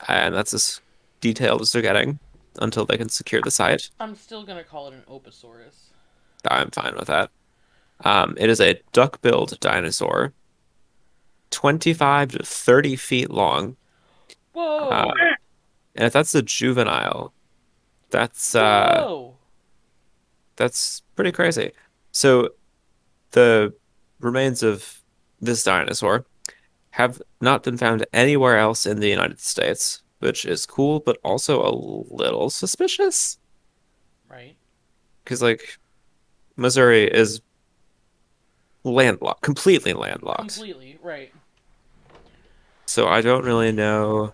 and that's as detailed as they're getting until they can secure the site. I'm still gonna call it an Opasaurus. I'm fine with that. It is a duck-billed dinosaur, 25 to 30 feet long. Uh, Whoa! and if that's a juvenile, that's Whoa! that's pretty crazy. So the remains of this dinosaur have not been found anywhere else in the United States, which is cool, but also a little suspicious. Right. Because, like, Missouri is landlocked, completely landlocked. Completely right. So I don't really know.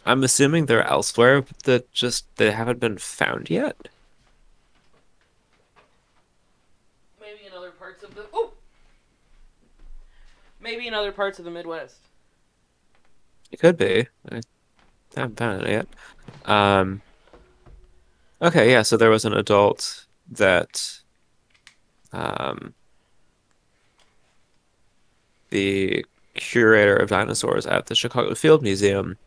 I'm assuming they're elsewhere, but that just they haven't been found yet. Maybe in other parts of the. Oh! Maybe in other parts of the Midwest. It could be. I haven't found it yet. Um, okay, yeah, so there was an adult that um the curator of dinosaurs at the Chicago Field Museum,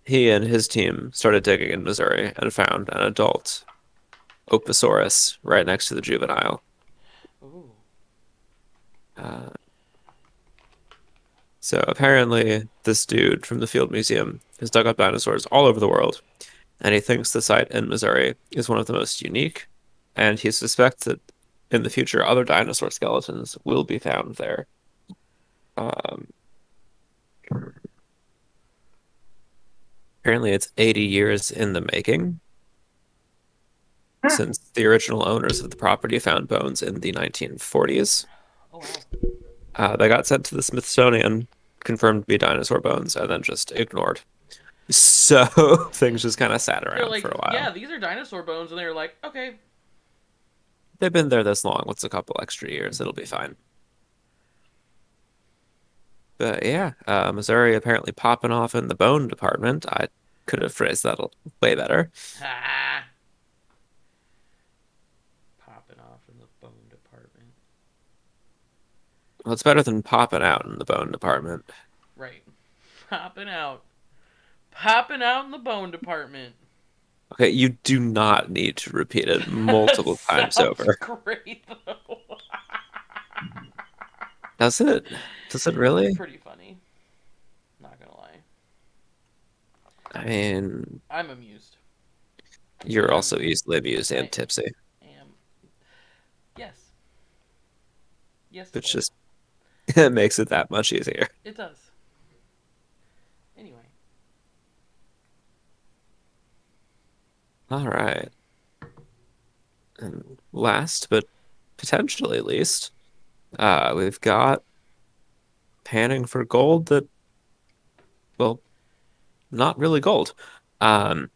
he and his team started digging in Missouri and found an adult Oposaurus right next to the juvenile. Ooh. Uh, so apparently, this dude from the Field Museum has dug up dinosaurs all over the world, and he thinks the site in Missouri is one of the most unique, and he suspects that in the future other dinosaur skeletons will be found there. Um, apparently, it's 80 years in the making since the original owners of the property found bones in the 1940s. Oh, wow. They got sent to the Smithsonian, confirmed to be dinosaur bones, and then just ignored. So things just kind of sat They're around like, for a yeah, while. these are dinosaur bones. And they're like, okay. They've been there this long. What's a couple extra years? It'll be fine. But yeah, Missouri apparently popping off in the bone department. I could have phrased that way better. Ha! Popping off in the bone department. Well, it's better than popping out in the bone department. Right. Popping out. Popping out in the bone department. Okay, you do not need to repeat it multiple times Sounds over. great, though. Does it? Does it really? Pretty funny. Not gonna lie. I mean, I'm amused. you're I'm, also easily amused I and tipsy, am. Yes. Yes, to which both. just it makes it that much easier. It does. Anyway. All right. And last, but potentially least, we've got panning for gold that, well, not really gold. Um,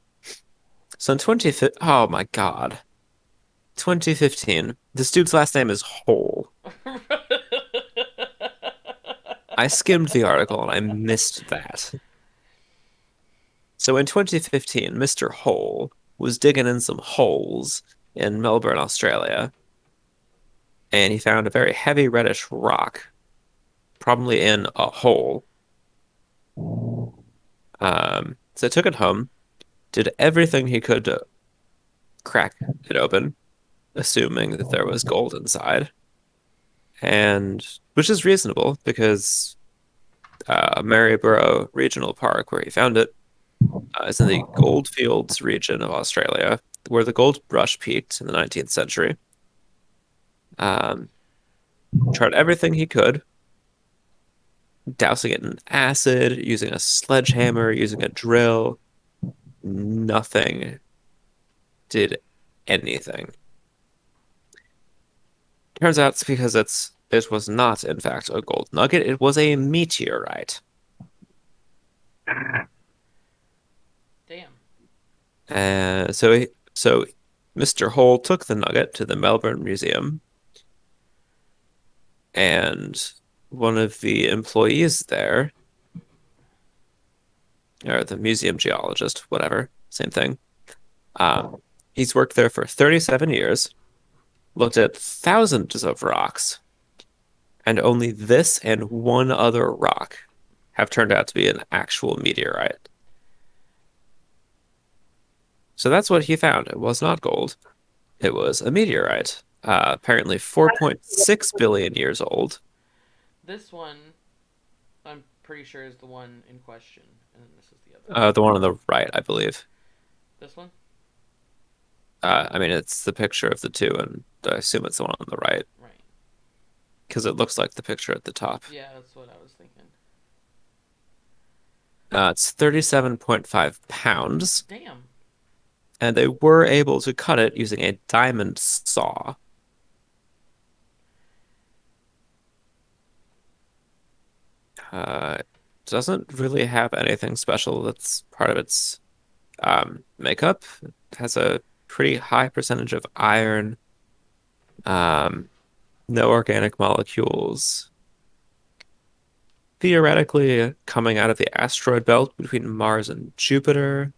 so in 2015, oh my God, 2015, this dude's last name is Hole. I skimmed the article and I missed that. So in 2015, Mr. Hole was digging in some holes in Melbourne, Australia, and he found a very heavy reddish rock, probably in a hole. So he took it home, did everything he could to crack it open, assuming that there was gold inside, and which is reasonable because Maryborough Regional Park, where he found it, is in the goldfields region of Australia, where the gold rush peaked in the 19th century. Um, Tried everything he could, dousing it in acid, using a sledgehammer, using a drill. Nothing did anything. Turns out it's because it was not, in fact, a gold nugget. It was a meteorite. Damn. So Mr. Hole took the nugget to the Melbourne Museum, and one of the employees there, or the museum geologist, whatever, same thing. He's worked there for 37 years, looked at thousands of rocks, and only this and one other rock have turned out to be an actual meteorite. So that's what he found. It was not gold. It was a meteorite, apparently 4.6 billion years old. This one, I'm pretty sure, is the one in question. And then this is the other. The one on the right, I believe. This one? I mean, it's the picture of the two, and I assume it's the one on the right Right. because it looks like the picture at the top. Yeah, that's what I was thinking. It's 37.5 pounds, Damn. and they were able to cut it using a diamond saw. Uh, doesn't really have anything special that's part of its makeup. It has a pretty high percentage of iron, um, no organic molecules. Theoretically, coming out of the asteroid belt between Mars and Jupiter.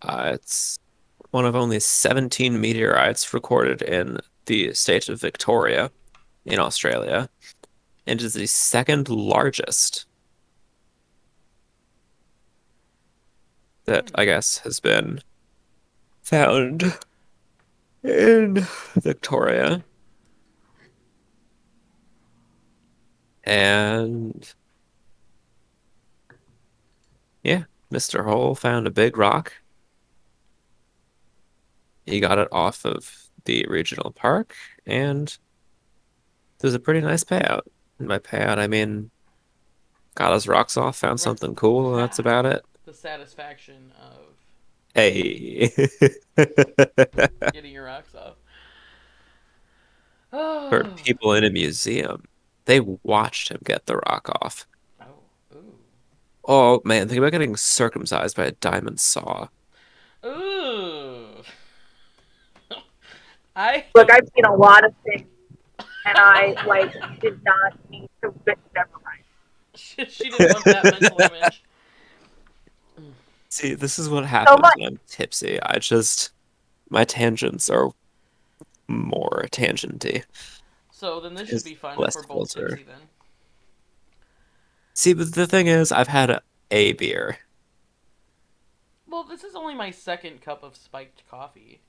It's one of only 17 meteorites recorded in the state of Victoria in Australia, and is the second largest that I Hmm. guess has been found in Victoria. And yeah, Mr. Hole found a big rock. He got it off of the regional park, and it was a pretty nice payout. And by payout, I mean got his rocks off, found Right. something cool, and that's about it. The satisfaction of Hey. getting your rocks off. For Oh. people in a museum, they watched him get the rock off. Oh. Ooh. Oh man, think about getting circumcised by a diamond saw. Ooh. I. Look, I've seen a lot of things, and I like did not need to. But never mind. She didn't want that mental image. See, this is what So happens much. when I'm tipsy. My tangents are more tangenty. So then this should Is be fun if less we're both filter. tipsy then. See, but the thing is, I've had a beer. Well, this is only my second cup of spiked coffee.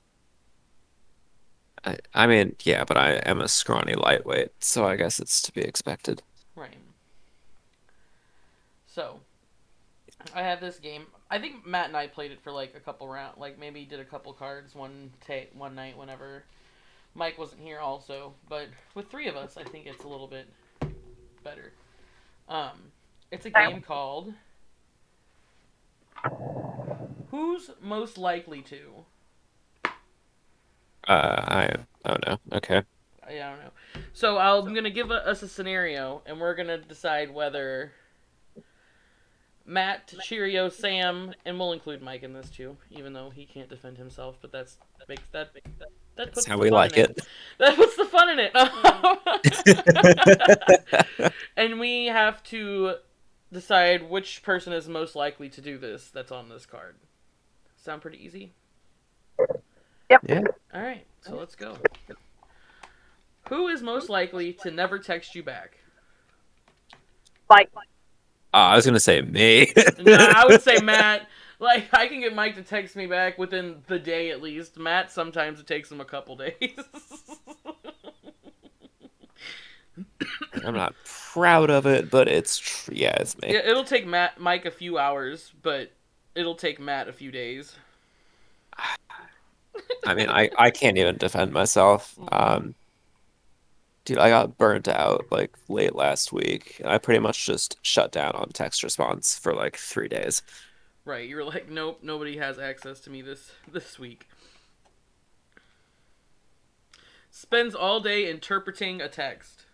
I mean, yeah, but I am a scrawny lightweight, so I guess it's to be expected. Right. So, I have this game. I think Matt and I played it for like a couple rounds, like maybe did a couple cards one night whenever Mike wasn't here also. But with three of us, I think it's a little bit better. It's a game called Who's Most Likely to? I don't know. Okay. I don't know. So I'm gonna give us a scenario, and we're gonna decide whether Matt, Cheerio, Sam, and we'll include Mike in this too, even though he can't defend himself. But makes that That's puts how the we fun in like it. it. That puts the fun in it. And we have to decide which person is most likely to do this. That's on this card. Sound pretty easy? Yep. Yeah. All right, so let's go. Who is most likely to never text you back? Like, I was gonna say me. No, I would say Matt. Like, I can get Mike to text me back within the day at least. Matt, sometimes it takes him a couple days. I'm not proud of it, but yeah, it's me. Yeah, it'll take Mike a few hours, but it'll take Matt a few days. I mean, I can't even defend myself. Dude, I got burnt out like late last week, and I pretty much just shut down on text response for like 3 days. Right, you were like, nope, nobody has access to me this week. Spends all day interpreting a text.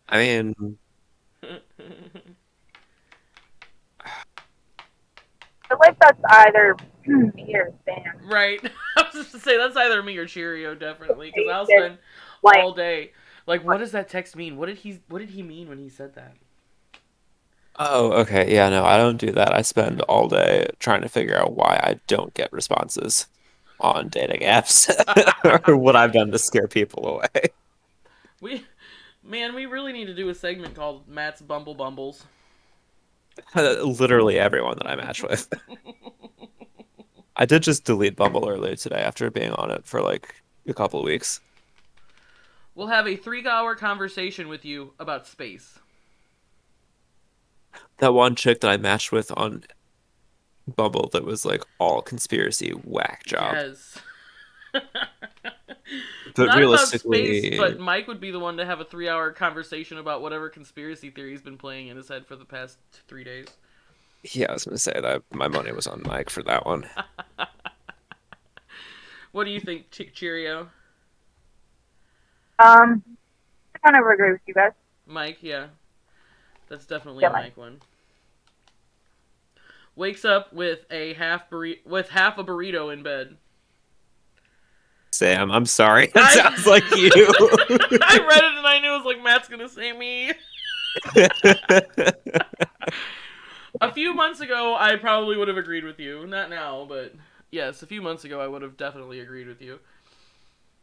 I mean, I like that's either me or Sam. Right. I was just to say that's either me or Cheerio, definitely, because I'll It's spend like, all day. Like, what does that text mean? What did he mean when he said that? oh, okay, yeah, no, I don't do that. I spend all day trying to figure out why I don't get responses on dating apps or what I've done to scare people away. we, man, we really need to do a segment called Matt's Bumble Bumbles. Literally everyone that I match with. I did just delete Bumble earlier today after being on it for like a couple of weeks. We'll have a 3-hour conversation with you about space. That one chick that I matched with on Bumble that was like all conspiracy whack job. Yes. But Not about space, but realistically, Mike would be the one to have a 3-hour conversation about whatever conspiracy theory he's been playing in his head for the past 3 days. yeah, I was gonna say that my money was on Mike for that one. What do you think, Cheerio? um, kind of agree with you guys. Mike, yeah. That's definitely Yeah, a Mike one. Wakes up with half a burrito in bed. Sam, I'm sorry. It I sounds like you. I read it and I knew it was like Matt's gonna say me. A few months ago, I probably would have agreed with you. Not now, but yes, a few months ago, I would have definitely agreed with you.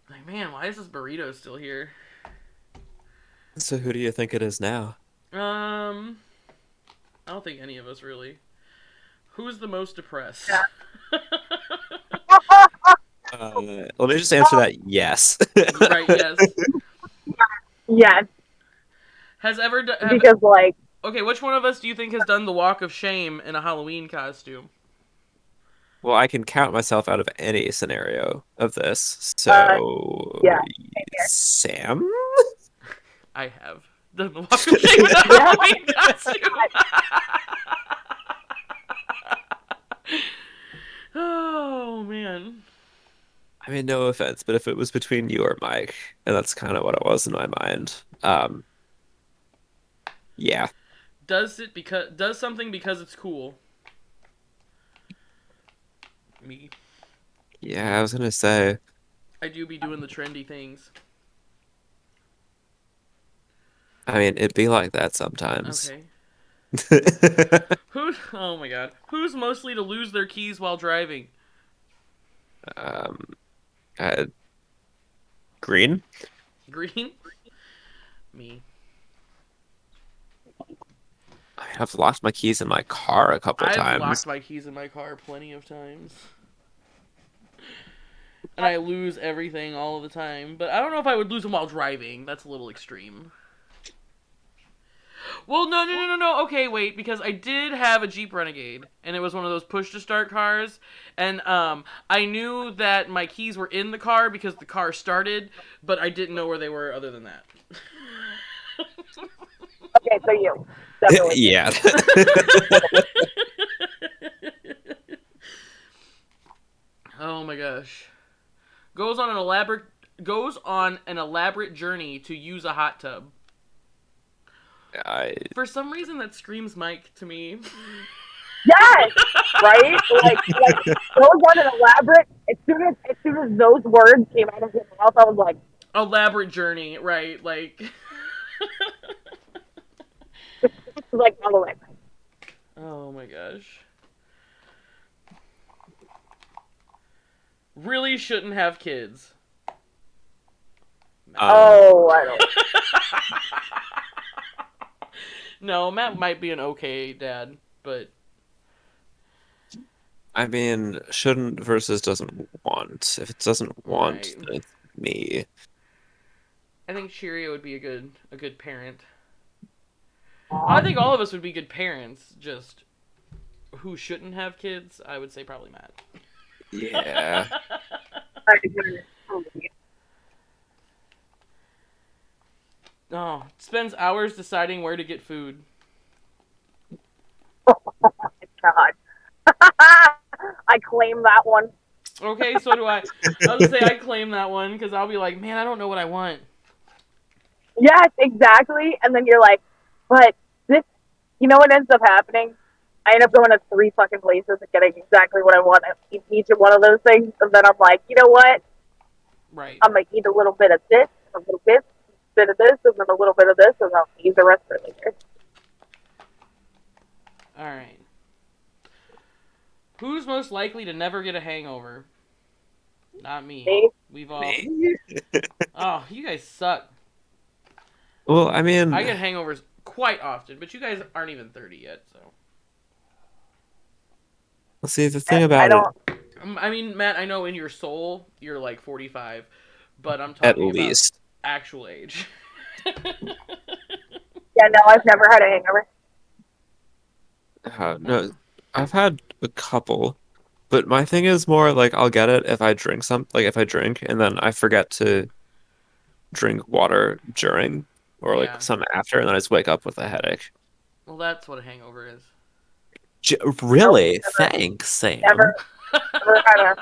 Like, man, why is this burrito still here? So who do you think it is now? I don't think any of us really. Who's the most depressed? Yeah. Let me just answer that yes. Right, yes. Yes, Has ever because like okay, which one of us do you think has done the walk of shame in a Halloween costume? Well, I can count myself out of any scenario of this. uh So, yeah. Sam? I have done the walk of shame in a Halloween costume. Oh man. I mean, no offense, but if it was between you or Mike, and that's kind of what it was in my mind, yeah. Does something because it's cool? Me. Yeah, I was gonna say, I do be doing the trendy things. I mean, it'd be like that sometimes. Okay. Oh my god. Who's mostly to lose their keys while driving? Um, uh, Green? Green? Me. I mean, I've lost my keys in my car a couple I've times. locked my keys in my car plenty of times. And I lose everything all of the time. But I don't know if I would lose them while driving. That's a little extreme. Well, no. Okay, wait, because I did have a Jeep Renegade, and it was one of those push-to-start cars, and I knew that my keys were in the car because the car started, but I didn't know where they were other than that. Okay, so you definitely. Yeah. Oh my gosh. Goes on an elaborate journey to use a hot tub. I, For some reason, that screams Mike to me. Yes, right. Like those on an elaborate. As soon as those words came out of his mouth, I was like, Elaborate journey, right? Like. like all the way. Oh my gosh. Really shouldn't have kids. Oh, I don't. No, Matt might be an okay dad, but I mean, shouldn't versus doesn't want. If it doesn't want, right. then it's me. I think Cheerio would be a good parent. I think all of us would be good parents. Just who shouldn't have kids? I would say probably Matt. Yeah. Oh, spends hours deciding where to get food. God. I claim that one. Okay, so do I. I was gonna say I claim that one because I'll be like, man, I don't know what I want. Yes, exactly. And then you're like, but this, you know what ends up happening? I end up going to 3 fucking places and getting exactly what I want in each of one of those things. And then I'm like, you know what? Right. I'm going to eat a little bit of this, a little bit of this, and then a little bit of this, and I'll eat the rest for later. All right. Who's most likely to never get a hangover? Not me. Me? We've all. Me? Oh, you guys suck. Well, I mean, I get hangovers quite often, but you guys aren't even 30 yet, so. let's see, the thing I about don't. it, I mean, Matt, I know in your soul you're like 45, but I'm at talking about least. actual age. Yeah, no, I've never had a hangover. No, I've had a couple, but my thing is more like I'll get it if I drink like if I drink and then I forget to drink water during or Yeah. like some after, and then I just wake up with a headache. Well, that's what a hangover is. Really? Nope, Thanks, Sam. Never had a.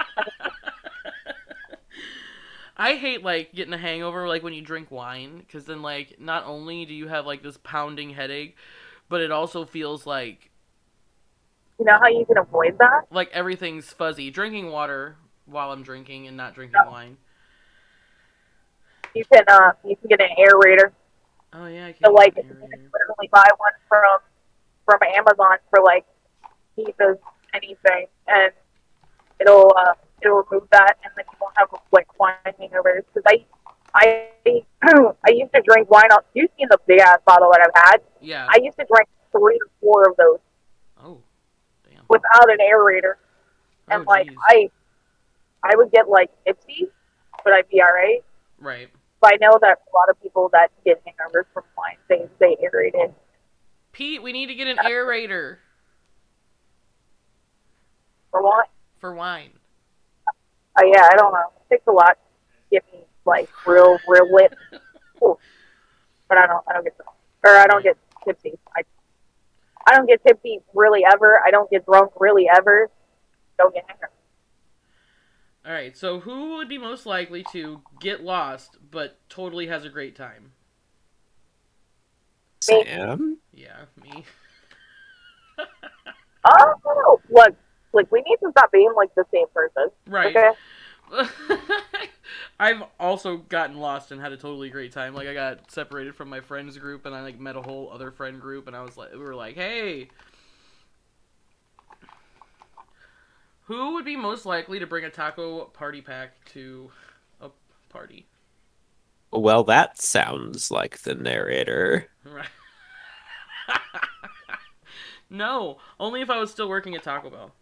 I hate like getting a hangover like when you drink wine, because then like not only do you have like this pounding headache, but it also feels You know how you can avoid that? like everything's fuzzy. Drinking water while I'm drinking and not drinking No. wine. You can get an aerator. Oh yeah, I So can get like an you can aerator. literally buy one from Amazon for like cheap as anything, and it'll remove that, and then you won't have like wine hangovers. Because I I used to drink wine. You've seen the big ass bottle that I've had. Yeah. I used to drink 3 or 4 of those Oh, damn. without an aerator, and Oh, like jeez. I would get like tipsy, but I'd be alright. Right. But I know that a lot of people that get hangovers from wine, they aerate it. Pete, we need to get an aerator For wine, for wine. yeah, I don't know. It takes a lot to get me like real lit. Ooh. But I don't get drunk. Or I don't Right. get tipsy. I don't get tipsy really ever. I don't get drunk really ever. Don't get hangover. All right. So who would be most likely to get lost but totally has a great time? Me. Sam? Yeah, me. Oh, look, like we need to stop being like the same person. Right. Okay. I've also gotten lost and had a totally great time. Like I got separated from my friends group and I like met a whole other friend group and I was like we were like, "Hey, who would be most likely to bring a taco party pack to a party?" Well, that sounds like the narrator. Right. No, only if I was still working at Taco Bell.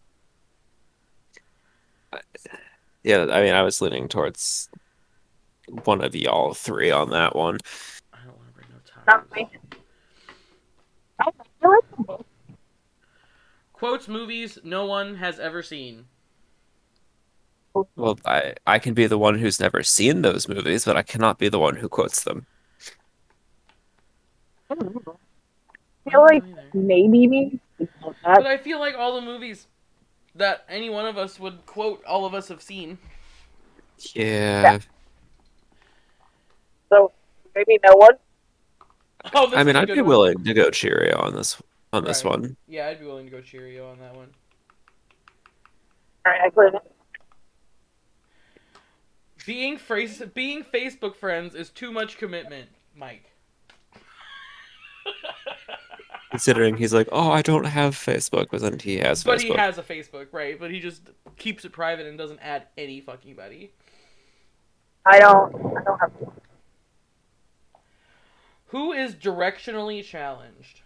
Yeah, I mean, I was leaning towards one of y'all three on that one. I don't want to bring no Not tacos. me. I like them both. Quotes movies no one has ever seen. Well, I can be the one who's never seen those movies, but I cannot be the one who quotes them. I don't know. I I feel don't like know either. maybe me. But That, I feel like all the movies that any one of us would quote, all of us have seen. yeah. Yeah, So maybe no one. Oh, I this mean, is a I'd good be one. willing to go Cheerio on this Right. one. Yeah, I'd be willing to go Cheerio on that one. All right, I cleared it. Being Facebook friends is too much commitment, Mike. Considering he's like, oh, I don't have Facebook, but then he has But he Facebook. has a Facebook, right? But he just keeps it private and doesn't add any fucking buddy. I don't have to. Who is directionally challenged?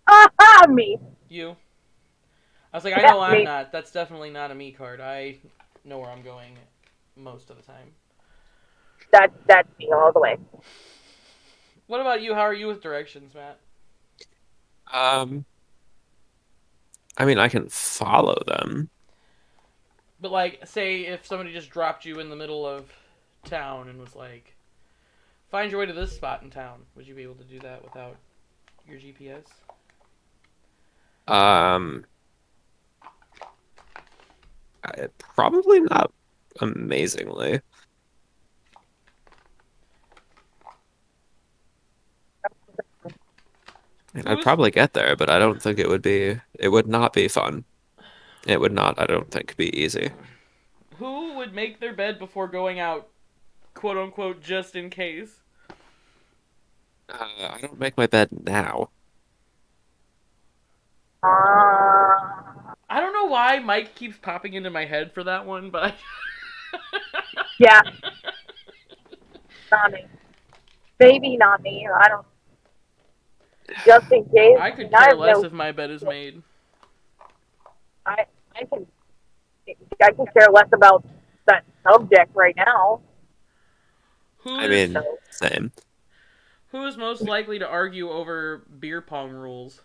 Aha, me. You. I was like, I Yeah, know I'm me. not. That's definitely not a me card. I know where I'm going most of the time. That's me all the way. What about you? How are you with directions, Matt? Um, I mean, I can follow them. But like, say if somebody just dropped you in the middle of town and was like, "Find your way to this spot in town," would you be able to do that without your GPS? Um, Probably not amazingly. And I'd Who's probably get there, but I don't think it would not be fun. It would not, I don't think, be easy. who would make their bed before going out, quote unquote, just in case? I don't make my bed now. I don't know why Mike keeps popping into my head for that one, but Yeah, not me. Maybe not me. I don't. Just in case. I I mean, could I care have less no. if my bed is made. I I can I can care less about that subject right now. Who I is mean, So same. who is most likely to argue over beer pong rules?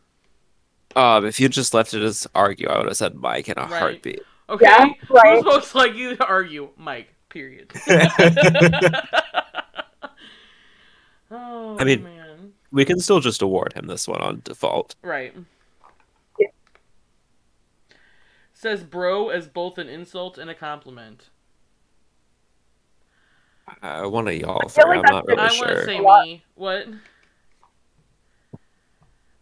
If you just left it as argue, I would have said Mike in a Right. heartbeat. yeah, Okay. Who's right. most likely to argue? Mike. Period. I Oh mean, man. we can still just award him this one on default. Right. Yeah. Says bro as both an insult and a compliment. One of y'all feel three. like I'm that's not really I want to sure. say a lot. me. What?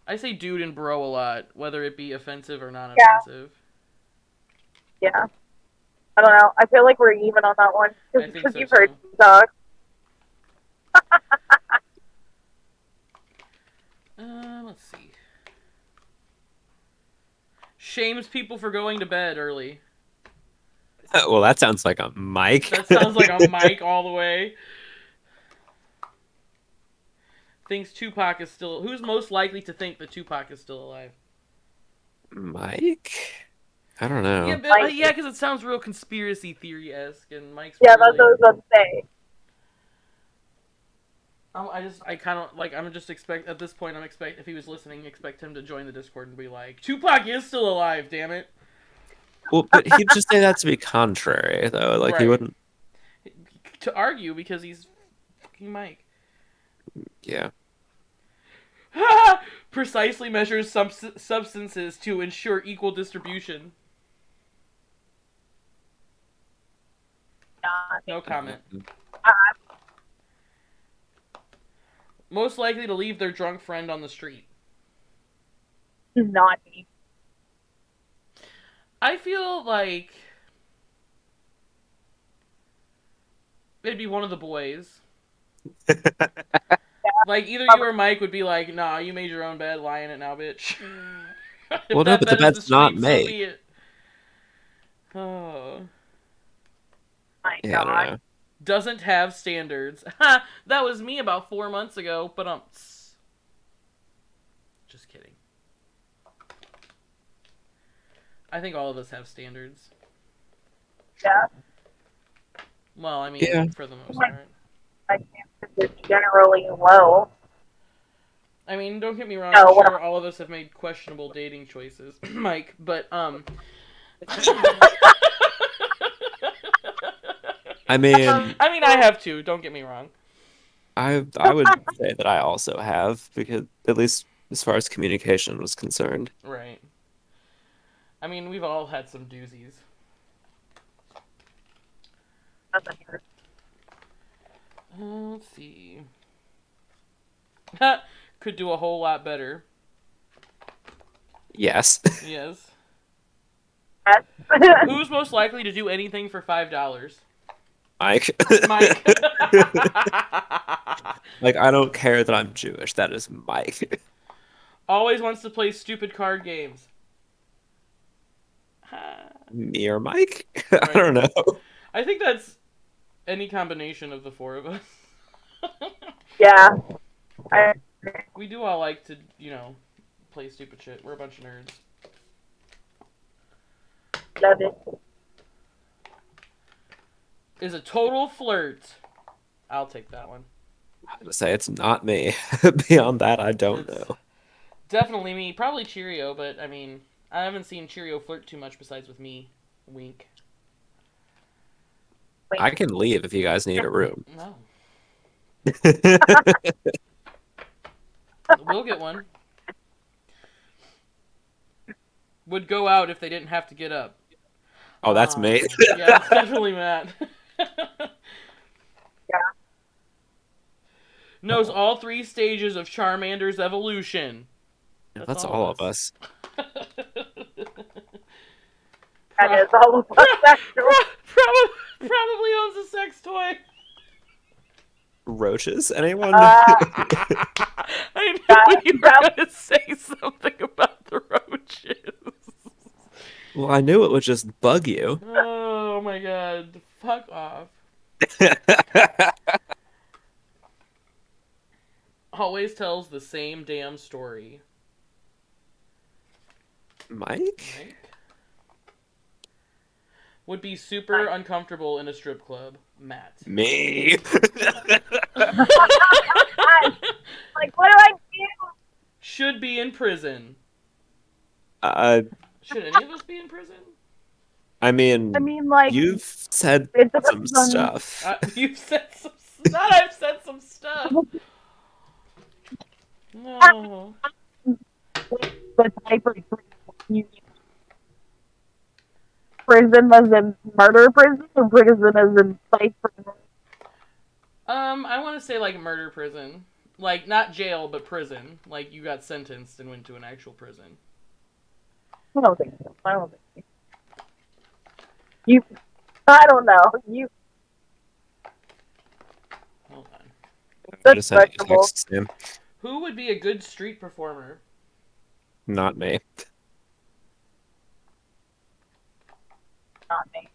I say dude and bro a lot, whether it be offensive or non-offensive. Yeah. I don't know. I feel like we're even on that one I think because so you've heard too. me talk. Let's see. Shames people for going to bed early. Well, that sounds like a Mike. That sounds like a Mike all the way. Thinks Tupac is still. Who's most likely to think that Tupac is still alive? Mike? I don't Yeah, know. but, Mike. yeah, because it sounds real conspiracy theory esque, and Mike's Yeah, that's really. what I was about to say. I kind of like. I'm just expect at this point. I'm expect if he was listening, expect him to join the Discord and be like, Tupac is still alive. Damn it. Well, but he'd just say that to be contrary, though. Like, he Right. wouldn't. To argue because he's fucking Mike. Yeah. Precisely measures substances to ensure equal distribution. No comment. Most likely to leave their drunk friend on the street. Not me. I feel like it'd be one of the boys. Like, either you or Mike would be like, nah, you made your own bed, lie in it now, bitch. If Well, no, that but the bed is the bed's not street, so made. be it. Oh. My Yeah, I don't God. know. Doesn't have standards. Ha! That was me about 4 months ago, but just kidding. I think all of us have standards. Yeah. Well, I mean, Yeah. for the most My- part. My chances is generally low. I mean, don't get me wrong. No, I'm what- sure all of us have made questionable dating choices, Mike. But I mean, I have too. Don't get me wrong. I would say that I also have, because at least as far as communication was concerned. Right. I mean, we've all had some doozies. Let's see. Could do a whole lot better. Yes. Yes. Yes. Who's most likely to do anything for $5? Mike. Mike. Like, I don't care that I'm Jewish. That is Mike. Always wants to play stupid card games. Me or Mike? I don't know. I think that's any combination of the four of us. Yeah. We do all like to, play stupid shit. We're a bunch of nerds. Love it. Is a total flirt. I'll take that one. I'm gonna say it's not me. Beyond that, I don't It's know. definitely me. Probably Cheerio, but I mean, I haven't seen Cheerio flirt too much besides with me. Wink. I can leave if you guys need a room. No. We'll get one. Would go out if they didn't have to get up. Oh, that's me. Yeah, it's definitely Matt. Yeah. Knows all 3 stages of Charmander's evolution. That's all of us. That is all of us, actually. Probably owns a sex toy. Roaches? Anyone? I knew you were going to say something about the roaches. Well, I knew it would just bug you. Oh my god. Fuck off. Always tells the same damn story. Mike? Would be super uncomfortable in a strip club. Matt. Me? Like, what do I do? Should be in prison. Should any of us be in prison? I mean, Like, you've said it some depends on- stuff. You've said some. Not I've said some stuff. No. the type of prison as in murder prison or prison as in life prison? I want to say like murder prison, like not jail but prison. Like you got sentenced and went to an actual prison. I don't think so. I don't think so. You. I don't know. You. Hold on. I'm That's gonna send you a questionable. text, Sam. Who would be a good street performer? Not me. Not me.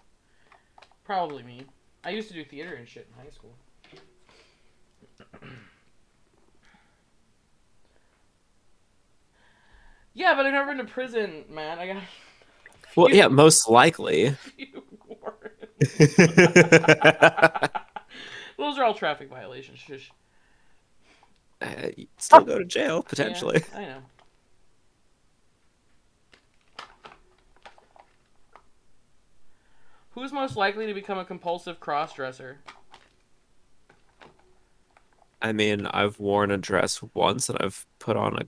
Probably me. I used to do theater and shit in high school. Yeah, but I've never been to prison, man. I got Well, yeah, most likely. few warrants. Those are all traffic violations. Shush. You'd still go to jail, Yeah, potentially. I know. Who's most likely to become a compulsive cross-dresser? I mean, I've worn a dress once and I've put on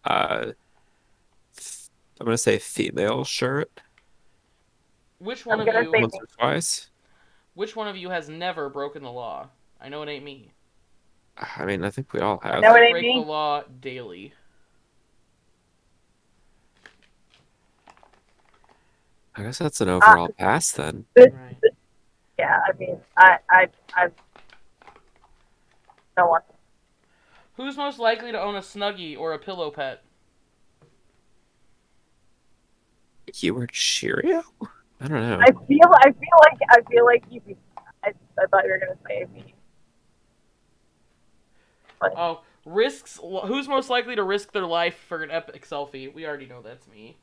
I'm gonna say female shirt Which one I'm of gonna you? say once me. or twice. Which one of you has never broken the law? I know it ain't me. I mean, I think we all I have. know I it ain't break the me. law daily. I guess that's an Uh, overall pass then. this, Right. yeah, I mean, I, no one. Who's most likely to own a Snuggie or a pillow pet? You were Cheerio? I don't know. I feel like you. I thought you were gonna say me. But Oh, risks. Who's most likely to risk their life for an epic selfie? We already know that's me.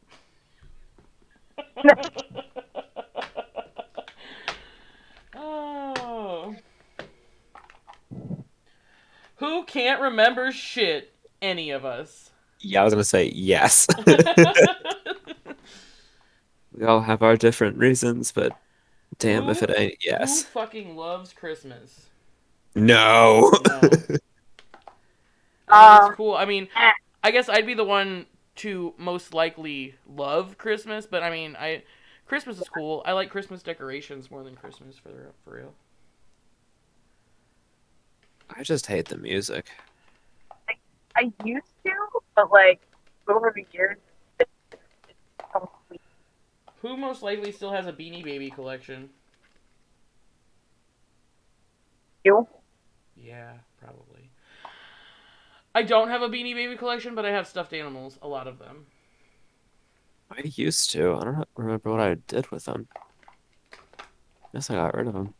Oh. Who can't remember shit? Any of us. Yeah, I was gonna say yes. We all have our different reasons, but damn if who it ain't who yes. fucking loves Christmas? No. No. I mean, it's cool. I mean, eh, I guess I'd be the one to most likely love Christmas, but I mean, Christmas is cool. I like Christmas decorations more than Christmas for real. I just hate the music. I used to, but like over the years, it's complete. Who most likely still has a Beanie Baby collection? You. Yeah, probably. I don't have a Beanie Baby collection, but I have stuffed animals, a lot of them. I used to. I don't remember what I did with them. Guess I got rid of them.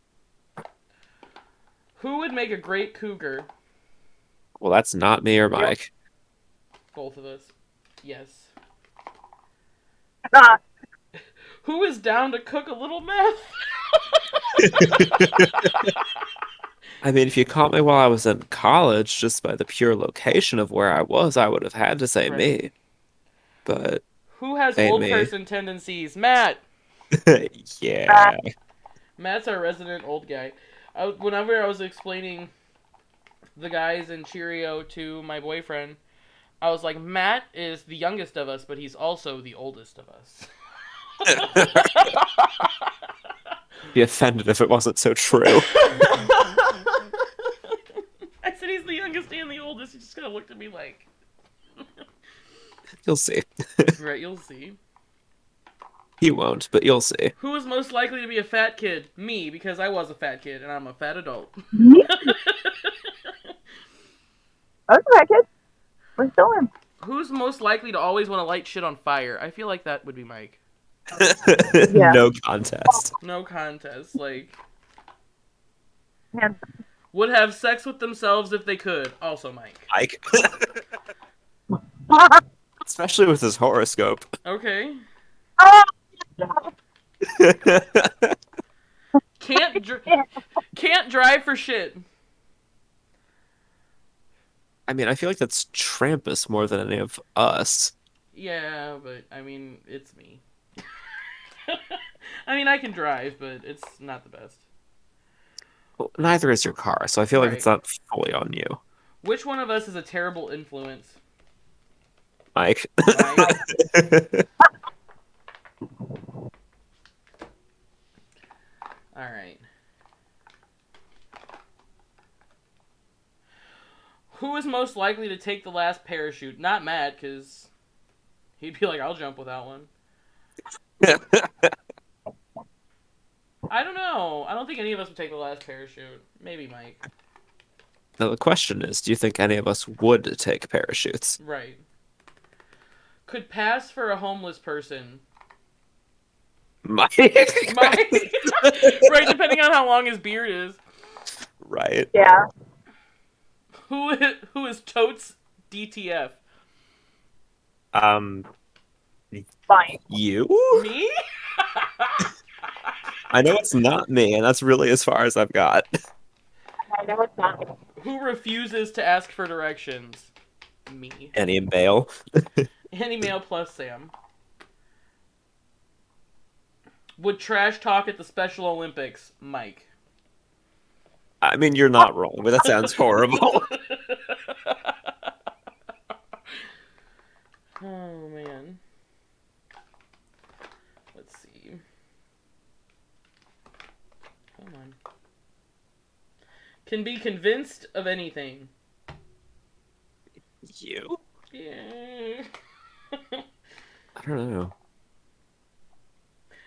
Who would make a great cougar? Well, that's not me or You. Mike. Both of us. Yes. Ah, Who is down to cook a little meth? I mean, if you caught me while I was in college, just by the pure location of where I was, I would have had to say Right. me. But Who has ain't old me. person tendencies? Matt. ah, Yeah. Matt's our resident old guy. Whenever I was explaining the guys in Cheerio to my boyfriend, I was like, Matt is the youngest of us, but he's also the oldest of us. Be offended if it wasn't so true. I said he's the youngest and the oldest. He just kind of looked at me like, You'll see. right, you'll see. He won't, but you'll see. Who is most likely to be a fat kid? Me, because I was a fat kid and I'm a fat adult. me. Okay, kid. We're still in. Who's most likely to always want to light shit on fire? I feel like that would be Mike. Yeah. No contest. No contest. Like, Man. would have sex with themselves if they could. Also Mike. Ike. Especially with his horoscope. Okay. Oh, Can't can't drive for shit. I mean, I feel like that's Trampus more than any of us. Yeah, but I mean, it's me. I mean, I can drive, but it's not the best. Well, neither is your car, so I feel like Right. it's not fully on you, Which one of us is a terrible influence? Mike. Mike. All right. Who is most likely to take the last parachute? Not Matt, because he'd be like, I'll jump without one. I don't know. I don't think any of us would take the last parachute. Maybe Mike. Now the question is, do you think any of us would take parachutes? Right. Could pass for a homeless person. Mike. Mike. Right, depending on how long his beard is. Right. Yeah. Who is Totes DTF? Um, Fine. you? Me? I know it's not me, and that's really as far as I've got. I know it's not. Who refuses to ask for directions? Me. Any male? Any male plus Sam. Would trash talk at the Special Olympics? Mike. I mean, you're not wrong, but that sounds horrible. Oh, man. Let's see. Come on. Can be convinced of anything. You? Yeah. I don't know.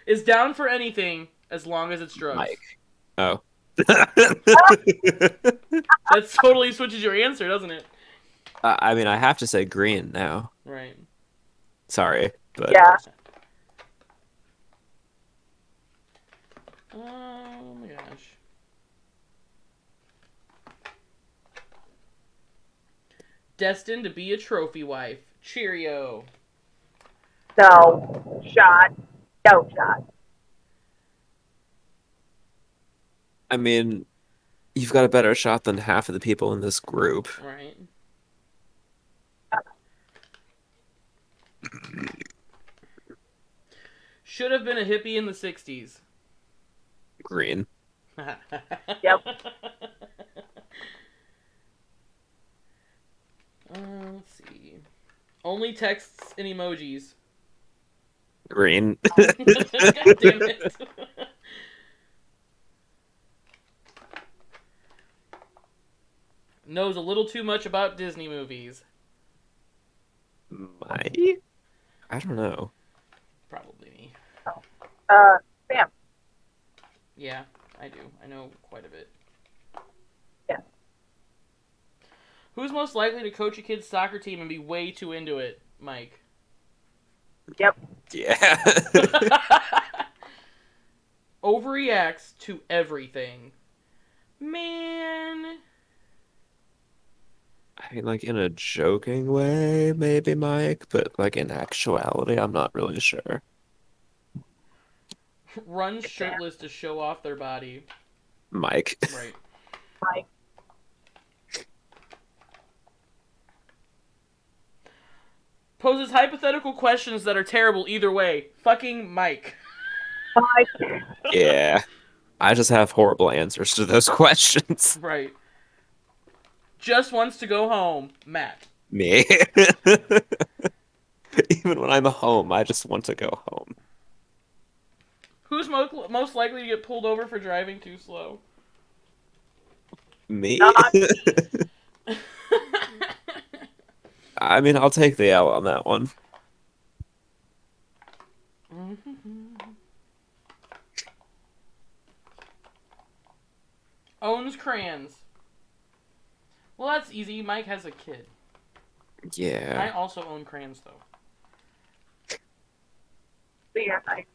Is down for anything as long as it's drugs. Mike. Oh. That totally switches your answer, doesn't it? I mean, I have to say green now. Right. Sorry, but Yeah. Oh my gosh. Destined to be a trophy wife. Cheerio. No. Shot. No shot. I mean, you've got a better shot than half of the people in this group. Right. Should have been a hippie in the 60s. Green. Yep. Let's see. Only texts and emojis. Green. God damn it. Knows a little too much about Disney movies. Mike? I don't know. Probably me. Sam. Yeah, I do. I know quite a bit. Yeah. Who's most likely to coach a kid's soccer team and be way too into it? Mike. Yep. Yeah. Overreacts to everything. Man. I mean, like in a joking way, maybe Mike, but like in actuality, I'm not really sure. Runs shirtless to show off their body. Mike. Right. Mike. Poses hypothetical questions that are terrible either way. Fucking Mike. Mike. Yeah. I just have horrible answers to those questions. Right. Just wants to go home. Matt. Me. Even when I'm home, I just want to go home. Who's most likely to get pulled over for driving too slow? Me? Not I mean, I'll take the L on that one. Owns crayons. Well, that's easy. Mike has a kid. I Yeah. also own crayons, though. yeah, Mike.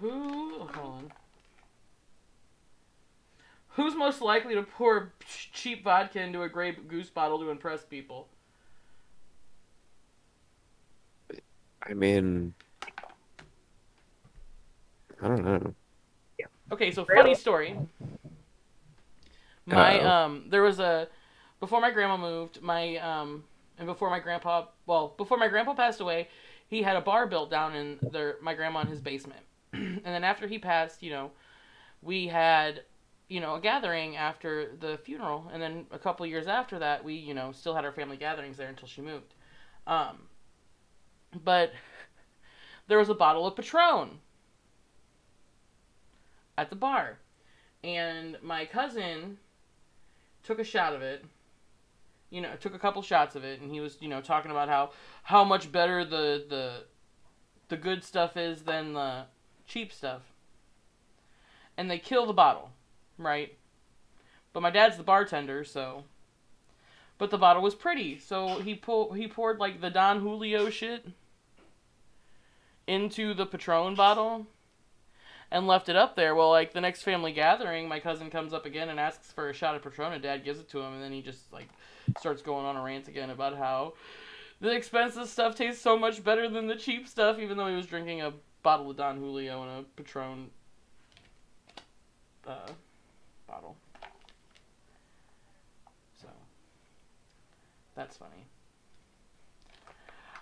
Hold on. Who's most likely to pour cheap vodka into a Grey Goose bottle to impress people? I mean, I don't know. Okay, so funny story. My Uh-oh. there was a before my grandma moved, and before my grandpa, before my grandpa passed away, he had a bar built down in my grandma in his basement. And then after he passed, we had, a gathering after the funeral, and then a couple of years after that, we, still had our family gatherings there until she moved. But there was a bottle of Patron at the bar. And my cousin took a shot of it. Took a couple shots of it, and he was, talking about how much better the good stuff is than the cheap stuff. And they kill the bottle, right? But my dad's the bartender, so. But the bottle was pretty, so he poured like the Don Julio shit into the Patron bottle and left it up there. Well, like the next family gathering, my cousin comes up again and asks for a shot of Patron, and Dad gives it to him, and then he just like starts going on a rant again about how the expensive stuff tastes so much better than the cheap stuff, even though he was drinking a bottle of Don Julio and a Patron bottle. So that's funny.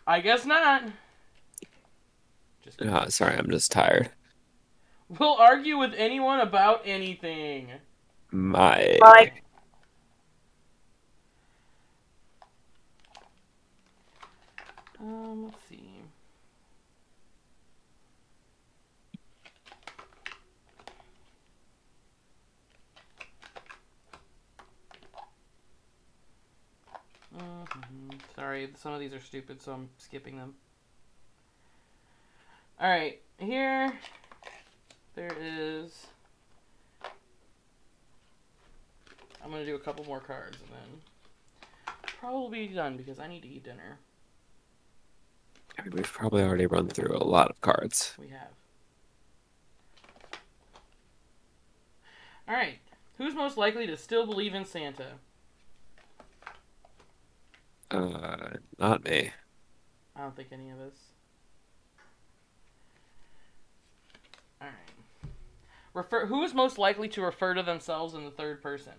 I guess not. Just Sorry, I'm just tired. We'll argue with anyone about anything. Mike. Let's see. Sorry, some of these are stupid, so I'm skipping them. Alright, here there is. I'm going to do a couple more cards and then probably be done because I need to eat dinner. We've probably already run through a lot of cards. We have. Alright, who's most likely to still believe in Santa? Not me. I don't think any of us. Alright. Who is most likely to refer to themselves in the third person?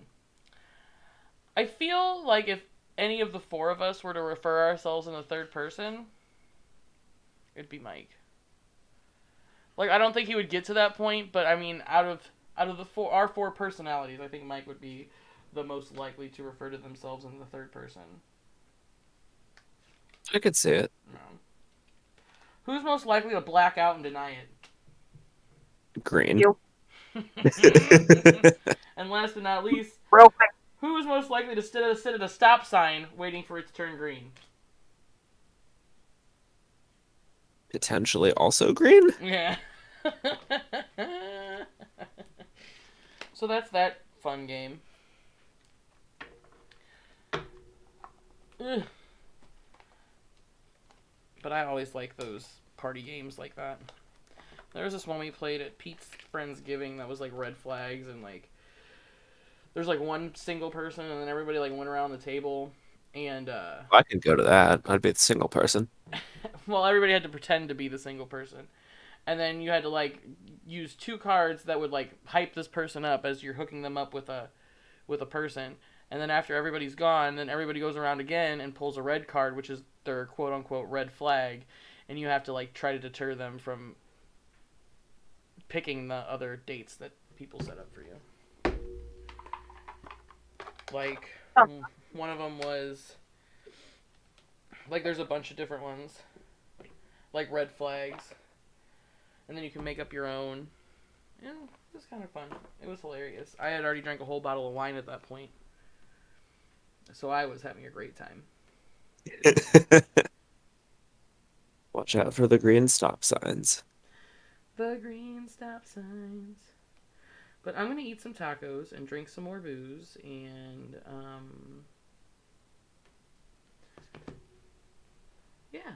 I feel like if any of the four of us were to refer ourselves in the third person, it'd be Mike. Like, I don't think he would get to that point, but I mean, out of our four personalities, I think Mike would be the most likely to refer to themselves in the third person. I could see it. No. Who's most likely to black out and deny it? Green. You. And last but not least, Real quick. who is most likely to sit at a stop sign waiting for it to turn green? Potentially also green? Yeah. So that's that fun game. Ugh. But I always like those party games like that. There was this one we played at Pete's Friendsgiving that was like red flags and like there's like one single person and then everybody like went around the table and I could go to that. I'd be the single person. well, everybody had to pretend to be the single person. And then you had to like use two cards that would like hype this person up as you're hooking them up with a person. And then after everybody's gone, then everybody goes around again and pulls a red card, which is their quote unquote red flag, and you have to like try to deter them from picking the other dates that people set up for you. Like one of them was like there's a bunch of different ones, like red flags, and then you can make up your own. Yeah, it was kind of fun. It was hilarious. I had already drank a whole bottle of wine at that point, so I was having a great time. Watch out for the green stop signs. The green stop signs. But I'm gonna eat some tacos and drink some more booze and yeah.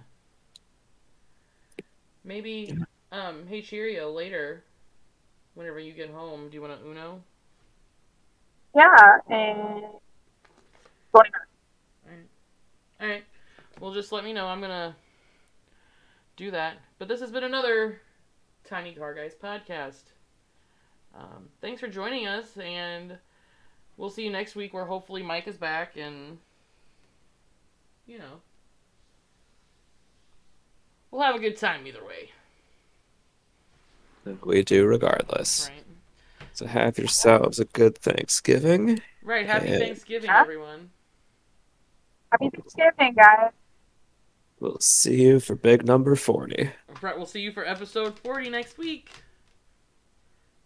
Maybe hey Cheerio later. Whenever you get home, do you want to Uno? Yeah, and 20 minutes. Alright. Well, just let me know. I'm gonna do that. But this has been another Tiny Car Guys podcast. Thanks for joining us, and we'll see you next week where hopefully Mike is back and, we'll have a good time either way. We do regardless. Right. So have yourselves a good Thanksgiving. Right. Happy and Thanksgiving, everyone. Happy Thanksgiving, guys. We'll see you for big number 40. Right. We'll see you for episode 40 next week.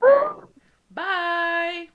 Woo! Bye.